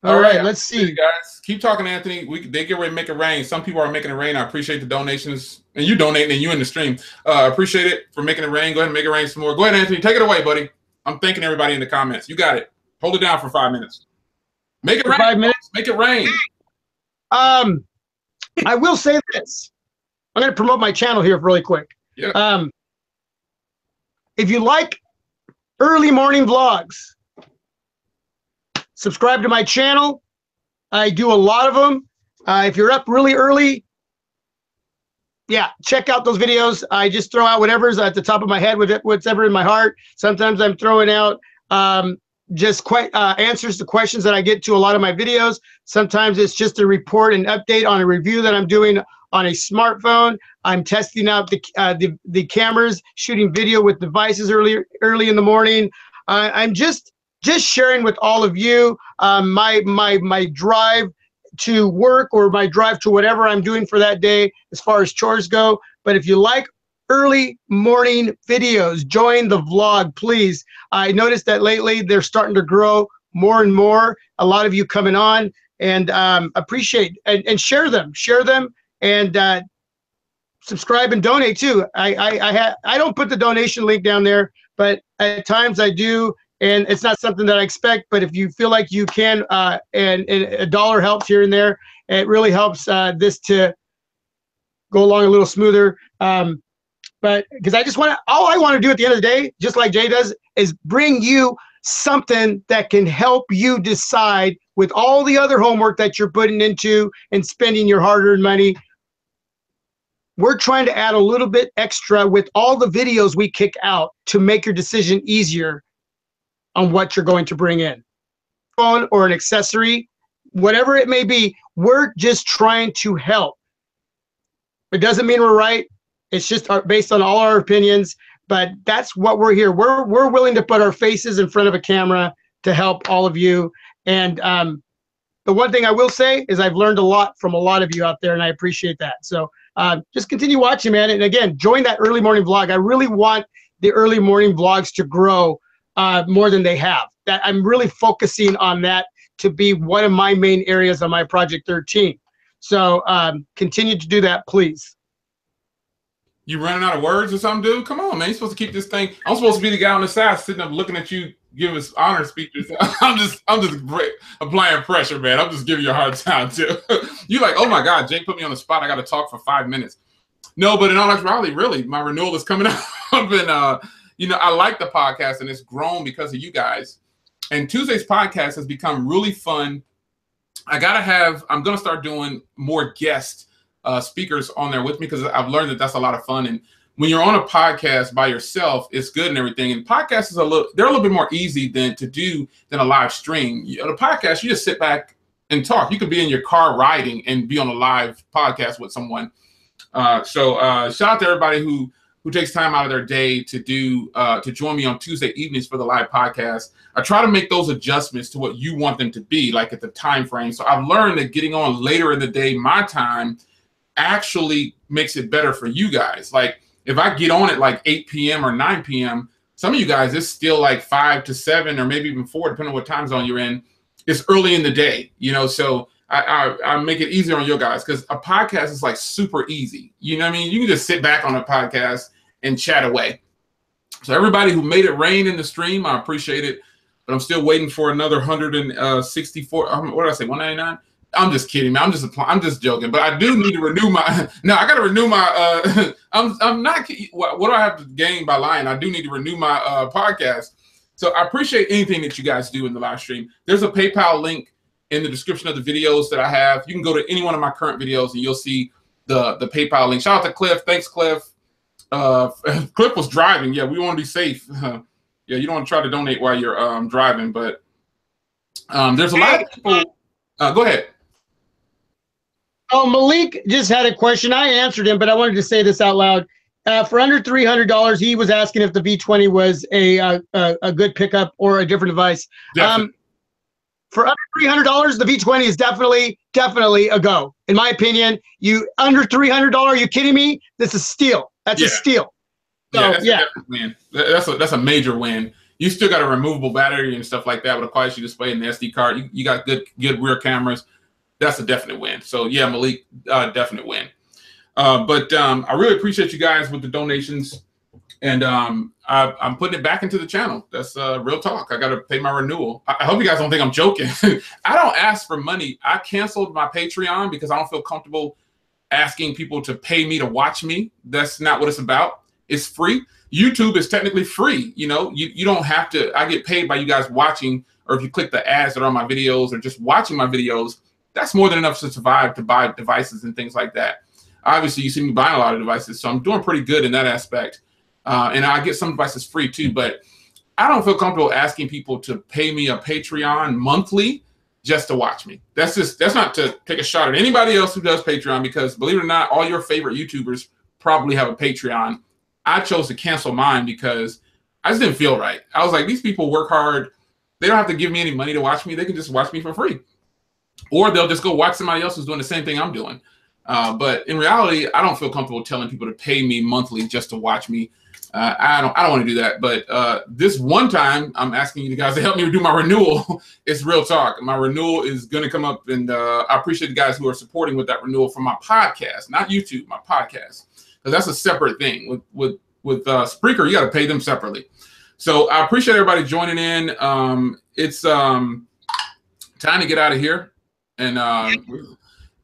All right, let's see. Guys, keep talking, Anthony. They get ready to make it rain. Some people are making it rain. I appreciate the donations. And you donating, and you in the stream. Appreciate it for making it rain. Go ahead and make it rain some more. Go ahead, Anthony. Take it away, buddy. I'm thanking everybody in the comments. You got it. Hold it down for 5 minutes. Make it rain. 5 minutes. Make it rain. I will say this. I'm going to promote my channel here really quick. Yeah. If you like early morning vlogs, subscribe to my channel. I do a lot of them. If you're up really early, yeah, check out those videos. I just throw out whatever's at the top of my head, with whatever in my heart. Sometimes I'm throwing out just answers to questions that I get to a lot of my videos. Sometimes it's just a report and update on a review that I'm doing on a smartphone. I'm testing out the cameras, shooting video with devices early in the morning. I'm just sharing with all of you my drive to work, or my drive to whatever I'm doing for that day as far as chores go. But if you like early morning videos, join the vlog, please. I noticed that lately they're starting to grow more and more. A lot of you coming on, and appreciate and share them, and subscribe and donate too. I don't put the donation link down there, but at times I do. And it's not something that I expect, but if you feel like you can, and a dollar helps here and there, it really helps this to go along a little smoother. But because all I want to do at the end of the day, just like Jay does, is bring you something that can help you decide, with all the other homework that you're putting into and spending your hard-earned money. We're trying to add a little bit extra with all the videos we kick out to make your decision easier on what you're going to bring in. Phone or an accessory, whatever it may be, we're just trying to help. It doesn't mean we're right. It's just based on all our opinions, but that's what we're here. We're willing to put our faces in front of a camera to help all of you. And the one thing I will say is I've learned a lot from a lot of you out there, and I appreciate that. So just continue watching, man. And again, join that early morning vlog. I really want the early morning vlogs to grow more than they have. That I'm really focusing on that to be one of my main areas on my Project 13. So continue to do that, please. You running out of words or something, dude? Come on, man. You're supposed to keep this thing. I'm supposed to be the guy on the side sitting up looking at you give us honor speeches. I'm just applying pressure, man. I'm just giving you a hard time too. You like, oh my God, Jake put me on the spot. I got to talk for 5 minutes. No, but in all actuality, really, my renewal is coming up. And you know, I like the podcast, and it's grown because of you guys. And Tuesday's podcast has become really fun. I'm going to start doing more guest speakers on there with me, because I've learned that that's a lot of fun. And when you're on a podcast by yourself, it's good and everything. And podcasts is they're a little bit more easy than a live stream. On a podcast, you just sit back and talk. You could be in your car riding and be on a live podcast with someone. So shout out to everybody who takes time out of their day to join me on Tuesday evenings for the live podcast. I try to make those adjustments to what you want them to be, like at the time frame. So I've learned that getting on later in the day, my time, actually makes it better for you guys. Like if I get on at like 8 p.m. or 9 p.m., some of you guys, it's still like 5 to 7 or maybe even 4, depending on what time zone you're in. It's early in the day, so I make it easier on your guys, because a podcast is like super easy. You know what I mean? You can just sit back on a podcast and chat away. So everybody who made it rain in the stream, I appreciate it. But I'm still waiting for another 164. What did I say? 199? I'm just kidding, man. I'm just joking. But I do need to renew my. No, I got to renew my. I'm not. What do I have to gain by lying? I do need to renew my podcast. So I appreciate anything that you guys do in the live stream. There's a PayPal link in the description of the videos that I have. You can go to any one of my current videos and you'll see the PayPal link. Shout out to Cliff. Thanks, Cliff. Cliff was driving. Yeah, we want to be safe. Yeah, you don't want to try to donate while you're driving. But there's a lot of people. Go ahead. Oh, Malik just had a question. I answered him, but I wanted to say this out loud. For under $300, he was asking if the V20 was a good pickup or a different device. For under $300, the V20 is definitely a go. In my opinion, you under $300, are you kidding me? This is steal. That's a steal. So, that's a win. That's a major win. You still got a removable battery and stuff like that with a quality display and the SD card. You got good rear cameras. That's a definite win. So yeah, Malik, definite win. But I really appreciate you guys with the donations, and I'm putting it back into the channel. That's real talk. I got to pay my renewal. I hope you guys don't think I'm joking. I don't ask for money. I canceled my Patreon because I don't feel comfortable asking people to pay me to watch me. That's not what it's about. It's free. YouTube is technically free. You don't have to. I get paid by you guys watching, or if you click the ads that are on my videos or just watching my videos, that's more than enough to survive, to buy devices and things like that. Obviously, you see me buying a lot of devices, so I'm doing pretty good in that aspect. And I get some devices free too, but I don't feel comfortable asking people to pay me a Patreon monthly just to watch me. That's not to take a shot at anybody else who does Patreon, because believe it or not, all your favorite YouTubers probably have a Patreon. I chose to cancel mine because I just didn't feel right. I was like, these people work hard. They don't have to give me any money to watch me. They can just watch me for free. Or they'll just go watch somebody else who's doing the same thing I'm doing. But in reality, I don't feel comfortable telling people to pay me monthly just to watch me. I don't want to do that. But this one time, I'm asking you guys to help me do my renewal. It's real talk. My renewal is going to come up, and I appreciate the guys who are supporting with that renewal for my podcast, not YouTube, my podcast, because that's a separate thing. With Spreaker, you got to pay them separately. So I appreciate everybody joining in. It's time to get out of here. And I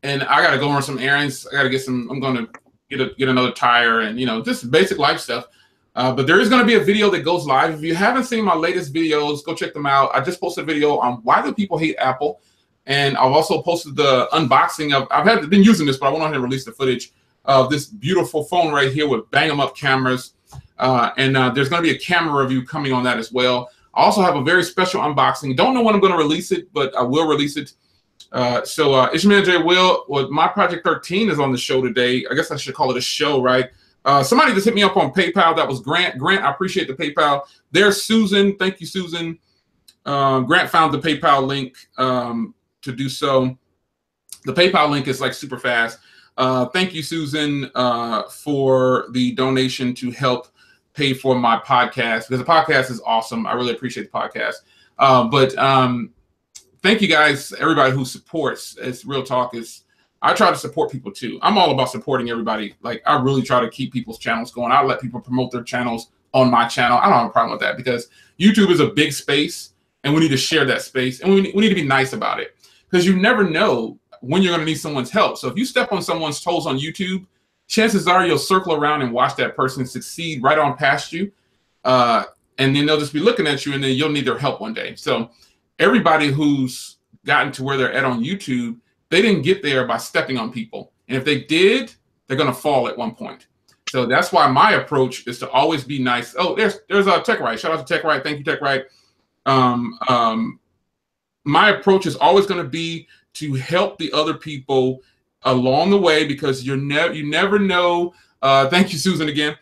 got to go run some errands. I got to get some. I'm going to get another tire, and just basic life stuff. But there is going to be a video that goes live. If you haven't seen my latest videos, go check them out. I just posted a video on why do people hate Apple, and I've also posted the unboxing of. I've been using this, but I went on and released the footage of this beautiful phone right here with bang 'em up cameras. And there's going to be a camera review coming on that as well. I also have a very special unboxing. Don't know when I'm going to release it, but I will release it. It's your man J Will. Well, MyProject 13 is on the show today. I guess I should call it a show, right? Somebody just hit me up on PayPal. That was Grant. Grant, I appreciate the PayPal. There's Susan. Thank you, Susan. Grant found the PayPal link to do so. The PayPal link is like super fast. Thank you, Susan, for the donation to help pay for my podcast, because the podcast is awesome. I really appreciate the podcast. But thank you guys, everybody who supports. It's real talk. I try to support people too. I'm all about supporting everybody. Like, I really try to keep people's channels going. I let people promote their channels on my channel. I don't have a problem with that, because YouTube is a big space and we need to share that space, and we need to be nice about it, because you never know when you're going to need someone's help. So if you step on someone's toes on YouTube, chances are you'll circle around and watch that person succeed right on past you. And then they'll just be looking at you, and then you'll need their help one day. So everybody who's gotten to where they're at on YouTube, they didn't get there by stepping on people. And if they did, they're going to fall at one point. So that's why my approach is to always be nice. Oh, there's a Tech Right. Shout out to Tech Right. Thank you, Tech Right. My approach is always going to be to help the other people along the way, because you never know. Thank you, Susan, again.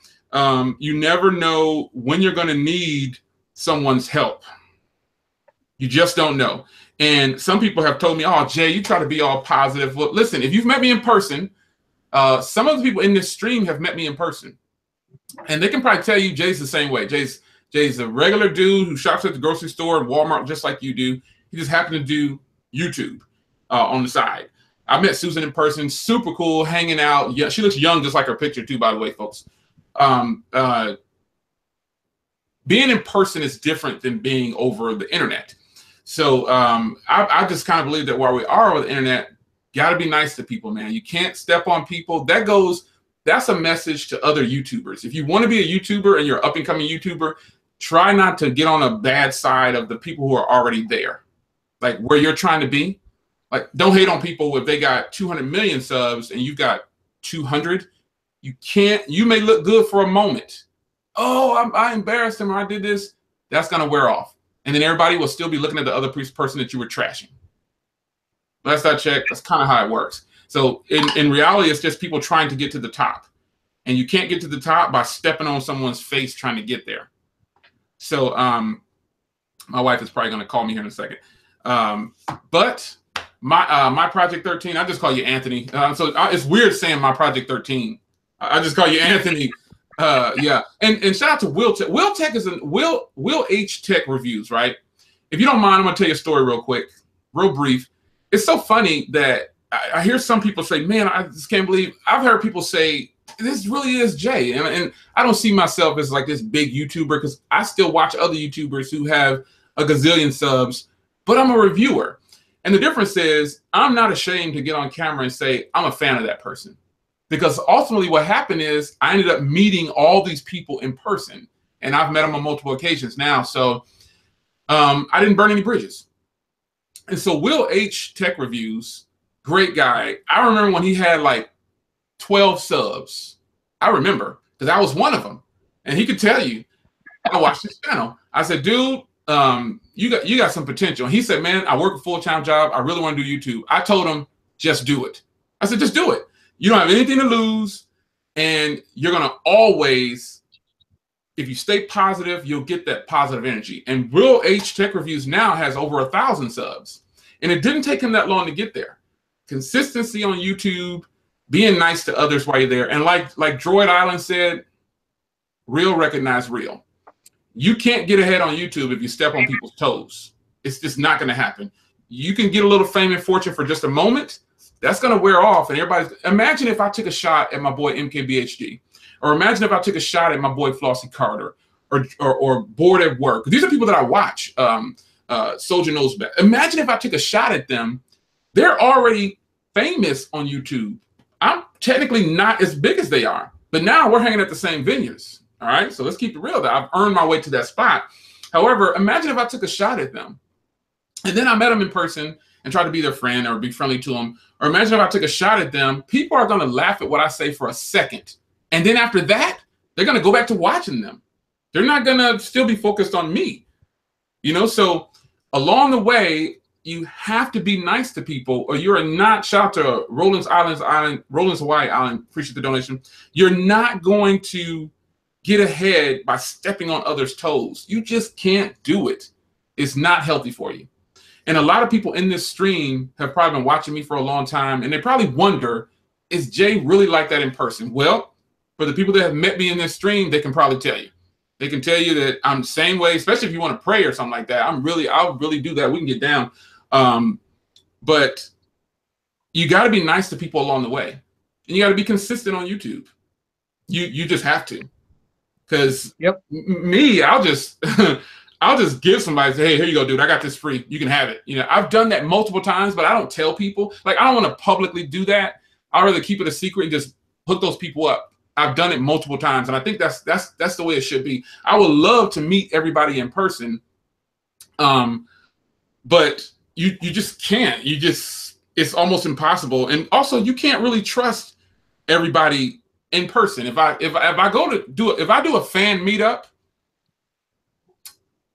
You never know when you're going to need someone's help. You just don't know. And some people have told me, "Oh, Jay, you try to be all positive." Well, listen, if you've met me in person, some of the people in this stream have met me in person, and they can probably tell you Jay's the same way. Jay's a regular dude who shops at the grocery store and Walmart just like you do. He just happened to do YouTube on the side. I met Susan in person, super cool, hanging out. Yeah, she looks young, just like her picture too, by the way, folks. Being in person is different than being over the internet. So I just kind of believe that while we are over the internet, got to be nice to people, man. You can't step on people. That's a message to other YouTubers. If you want to be a YouTuber and you're an up-and-coming YouTuber, try not to get on a bad side of the people who are already there. Like where you're trying to be. Like, don't hate on people if they got 200 million subs and you've got 200. You may look good for a moment. Oh, I embarrassed him or I did this. That's going to wear off. And then everybody will still be looking at the other person that you were trashing. Last I checked, that's kind of how it works. So in reality, it's just people trying to get to the top. And you can't get to the top by stepping on someone's face trying to get there. So my wife is probably going to call me here in a second. But MyProject 13, I just call you Anthony. It's weird saying MyProject 13. I just call you Anthony. Yeah. And shout out to Will Tech. Will Tech is Will H Tech Reviews, right? If you don't mind, I'm going to tell you a story real quick, real brief. It's so funny that I hear some people say, man, I just can't believe. I've heard people say, this really is Jay. And I don't see myself as like this big YouTuber, because I still watch other YouTubers who have a gazillion subs, but I'm a reviewer. And the difference is I'm not ashamed to get on camera and say, I'm a fan of that person. Because ultimately what happened is I ended up meeting all these people in person, and I've met them on multiple occasions now. So I didn't burn any bridges. And so Will H Tech Reviews, great guy. I remember when he had like 12 subs. I remember, because I was one of them. And he could tell you, I watched his channel. I said, dude, you got some potential. And he said, man, I work a full-time job. I really want to do YouTube. I told him, just do it. I said, just do it. You don't have anything to lose. And you're going to always, if you stay positive, you'll get that positive energy. And Will H Tech Reviews now has over 1,000 subs. And it didn't take him that long to get there. Consistency on YouTube, being nice to others while you're there. And like Droid Island said, real recognize real. You can't get ahead on YouTube if you step on people's toes. It's just not going to happen. You can get a little fame and fortune for just a moment. That's going to wear off. And imagine if I took a shot at my boy MKBHD, or imagine if I took a shot at my boy Flossie Carter, or Bored at Work. These are people that I watch. Soldier Knows Best. Imagine if I took a shot at them. They're already famous on YouTube. I'm technically not as big as they are, but now we're hanging at the same venues. All right, so let's keep it real. That I've earned my way to that spot. However, imagine if I took a shot at them, and then I met them in person and tried to be their friend or be friendly to them. Or imagine if I took a shot at them. People are going to laugh at what I say for a second, and then after that, they're going to go back to watching them. They're not going to still be focused on me. You know, so along the way, you have to be nice to people, or you're not. Shout out to Rollins Hawaii Island. Appreciate the donation. You're not going to get ahead by stepping on others' toes. You just can't do it. It's not healthy for you. And a lot of people in this stream have probably been watching me for a long time, and they probably wonder, is Jay really like that in person? Well, for the people that have met me in this stream, they can probably tell you. They can tell you that I'm the same way, especially if you want to pray or something like that. I'll really do that. We can get down. But you got to be nice to people along the way, and you got to be consistent on YouTube. You just have to. Because me, I'll just give somebody, say, hey, here you go, dude. I got this free. You can have it. You know, I've done that multiple times, but I don't tell people. Like, I don't want to publicly do that. I'd rather keep it a secret and just hook those people up. I've done it multiple times, and I think that's the way it should be. I would love to meet everybody in person, but you just can't. It's almost impossible. And also, you can't really trust everybody in person. If I go to do if I do a fan meetup,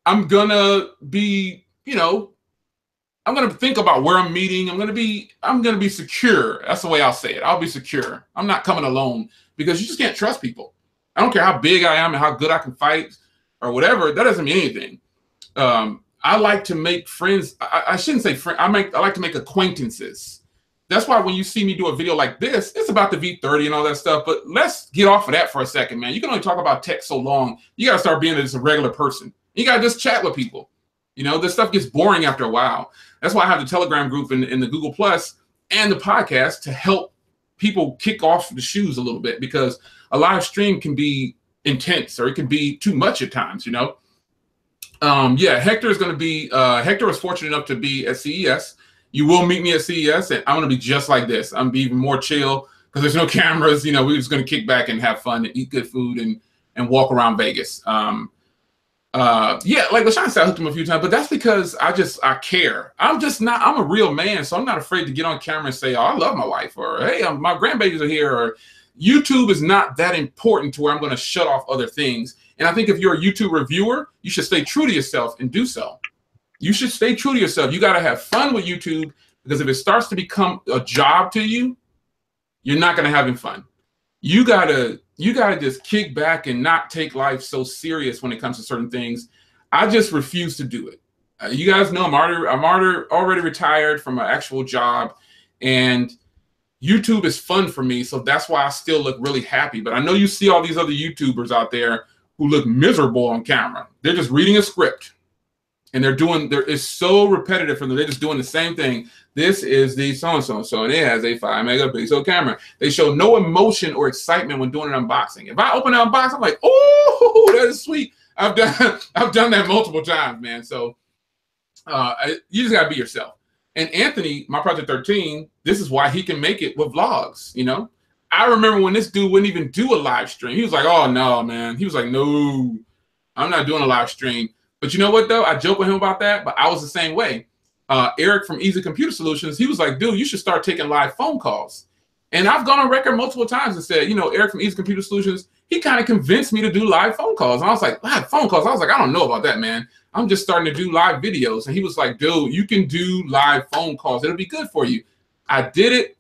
I'm gonna be, you know, I'm gonna think about where I'm meeting. I'm gonna be secure. That's the way I'll say it. I'll be secure. I'm not coming alone because you just can't trust people. I don't care how big I am and how good I can fight or whatever. That doesn't mean anything. I like to make friends. I shouldn't say friends. I like to make acquaintances. That's why when you see me do a video like this, it's about the V30 and all that stuff. But let's get off of that for a second, man. You can only talk about tech so long. You got to start being just a regular person. You got to just chat with people. You know, this stuff gets boring after a while. That's why I have the Telegram group and the Google Plus and the podcast to help people kick off the shoes a little bit, because a live stream can be intense or it can be too much at times, you know. Yeah, Hector is going to be, Hector was fortunate enough to be at CES. You will meet me at CES, and I'm going to be just like this. I'm going to be even more chill because there's no cameras. You know, we're just going to kick back and have fun and eat good food and walk around Vegas. Yeah, like LaShawn said, I hooked him a few times, but that's because I care. I'm a real man, so I'm not afraid to get on camera and say, oh, I love my wife, or hey, my grandbabies are here, or YouTube is not that important to where I'm going to shut off other things. And I think if you're a YouTube reviewer, you should stay true to yourself and do so. You should stay true to yourself. You got to have fun with YouTube, because if it starts to become a job to you, you're not going to have fun. You gotta just kick back and not take life so serious when it comes to certain things. I just refuse to do it. You guys know I'm already retired from an actual job, and YouTube is fun for me, so that's why I still look really happy. But I know you see all these other YouTubers out there who look miserable on camera. They're just reading a script, and it's so repetitive for them. They're just doing the same thing. This is the so-and-so, and it has a 5-megapixel camera. They show no emotion or excitement when doing an unboxing. If I open an unbox, I'm like, oh, that is sweet. I've done that multiple times, man. So you just gotta be yourself. And Anthony, MyProject 13, this is why he can make it with vlogs, you know? I remember when this dude wouldn't even do a live stream. He was like, oh, no, man. He was like, no, I'm not doing a live stream. But you know what, though? I joke with him about that, but I was the same way. Eric from Easy Computer Solutions, he was like, dude, you should start taking live phone calls. And I've gone on record multiple times and said, you know, Eric from Easy Computer Solutions, he kind of convinced me to do live phone calls. And I was like, live phone calls? I was like, I don't know about that, man. I'm just starting to do live videos. And he was like, dude, you can do live phone calls. It'll be good for you. I did it,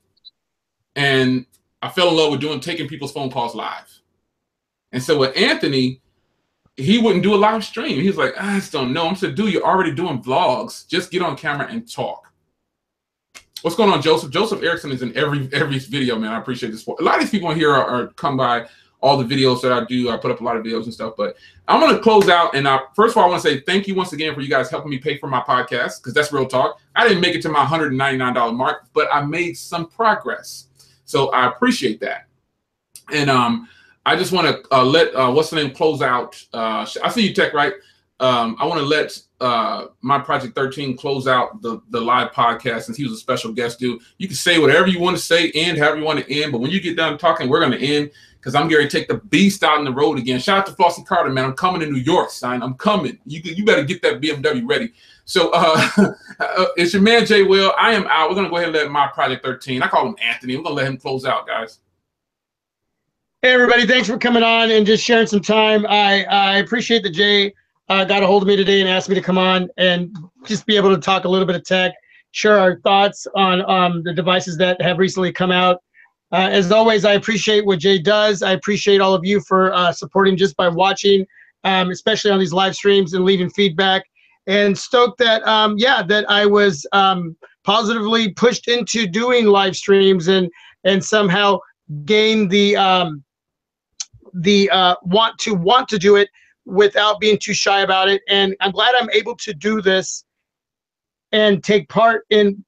and I fell in love with taking people's phone calls live. And so with Anthony, he wouldn't do a live stream. He was like, I just don't know. I'm saying, dude, you're already doing vlogs. Just get on camera and talk. What's going on, Joseph? Joseph Erickson is in every video, man. I appreciate this. A lot of these people in here are come by all the videos that I do. I put up a lot of videos and stuff, but I'm going to close out. And first of all, I want to say thank you once again for you guys helping me pay for my podcast, because that's real talk. I didn't make it to my $199 mark, but I made some progress. So I appreciate that. And I just want to let, what's the name, close out. I see you, Tech, right? I want to let MyProject 13 close out the live podcast, since he was a special guest, dude. You can say whatever you want to say, end however you want to end, but when you get done talking, we're going to end, because I'm going to take the beast out on the road again. Shout out to Flossie Carter, man. I'm coming to New York, son. I'm coming. You better get that BMW ready. So it's your man, Jay Will. I am out. We're going to go ahead and let MyProject 13, I call him Anthony, we're going to let him close out, guys. Hey, everybody. Thanks for coming on and just sharing some time. I appreciate that Jay got a hold of me today and asked me to come on and just be able to talk a little bit of tech, share our thoughts on the devices that have recently come out. As always, I appreciate what Jay does. I appreciate all of you for supporting just by watching, especially on these live streams and leaving feedback. And stoked that, that I was positively pushed into doing live streams and somehow gain the want to do it without being too shy about it. And I'm glad I'm able to do this and take part in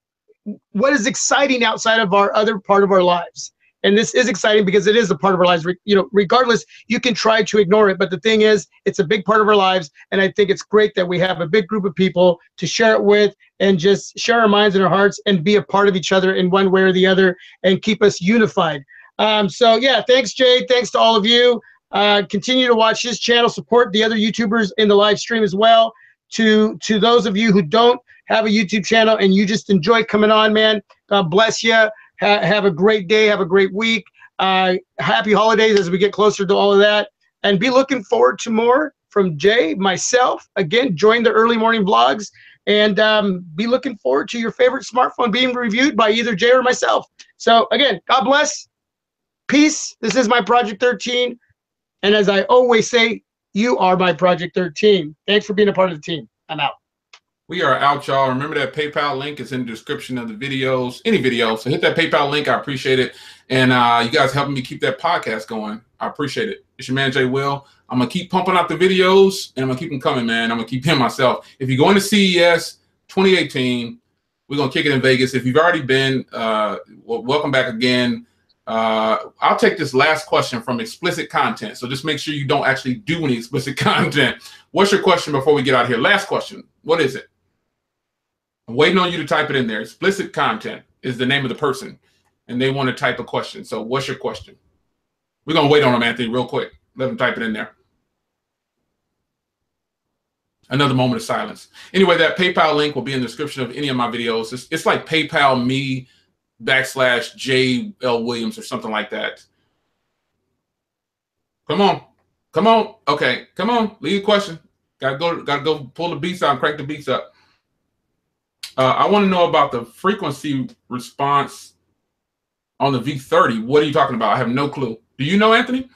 what is exciting outside of our other part of our lives. And this is exciting because it is a part of our lives. You know, regardless, you can try to ignore it, but the thing is, it's a big part of our lives. And I think it's great that we have a big group of people to share it with and just share our minds and our hearts and be a part of each other in one way or the other and keep us unified. So yeah, thanks, Jay. Thanks to all of you. Continue to watch his channel, support the other YouTubers in the live stream as well. To those of you who don't have a YouTube channel and you just enjoy coming on, man, God bless you. Have a great day. Have a great week. Happy holidays as we get closer to all of that. And be looking forward to more from Jay, myself. Again, join the early morning vlogs. And be looking forward to your favorite smartphone being reviewed by either Jay or myself. So again, God bless. Peace. This is MyProject 13. And as I always say, you are MyProject 13. Thanks for being a part of the team. I'm out. We are out, y'all. Remember that PayPal link is in the description of the videos, any video. So hit that PayPal link. I appreciate it. And you guys helping me keep that podcast going. I appreciate it. It's your man, Jay Will. I'm going to keep pumping out the videos, and I'm going to keep them coming, man. I'm going to keep him myself. If you're going to CES 2018, we're going to kick it in Vegas. If you've already been, welcome back again. I'll take this last question from explicit content. So just make sure you don't actually do any explicit content. What's your question before we get out of here? Last question. What is it? I'm waiting on you to type it in there. Explicit content is the name of the person, and they want to type a question. So what's your question? We're going to wait on them, Anthony, real quick. Let them type it in there. Another moment of silence. Anyway, that PayPal link will be in the description of any of my videos. It's like PayPal me /JL Williams or something like that. Come on. Come on. Okay. Come on. Leave a question. Gotta go pull the beats out and crank the beats up. I want to know about the frequency response on the V30. What are you talking about? I have no clue. Do you know, Anthony?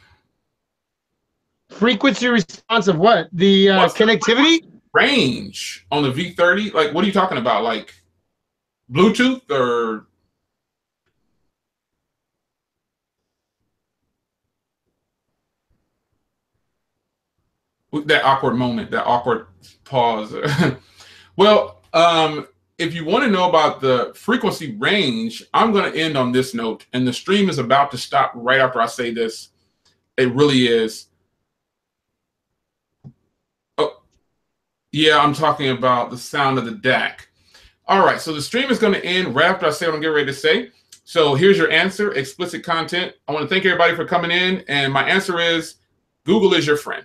Frequency response of what? The connectivity? Range on the V30? Like, what are you talking about? Like Bluetooth or? That awkward moment, that awkward pause. Well, if you want to know about the frequency range, I'm going to end on this note. And the stream is about to stop right after I say this. It really is. Oh, yeah, I'm talking about the sound of the DAC. All right, so the stream is going to end right after I say what I'm getting ready to say. So here's your answer, explicit content. I want to thank everybody for coming in. And my answer is Google is your friend.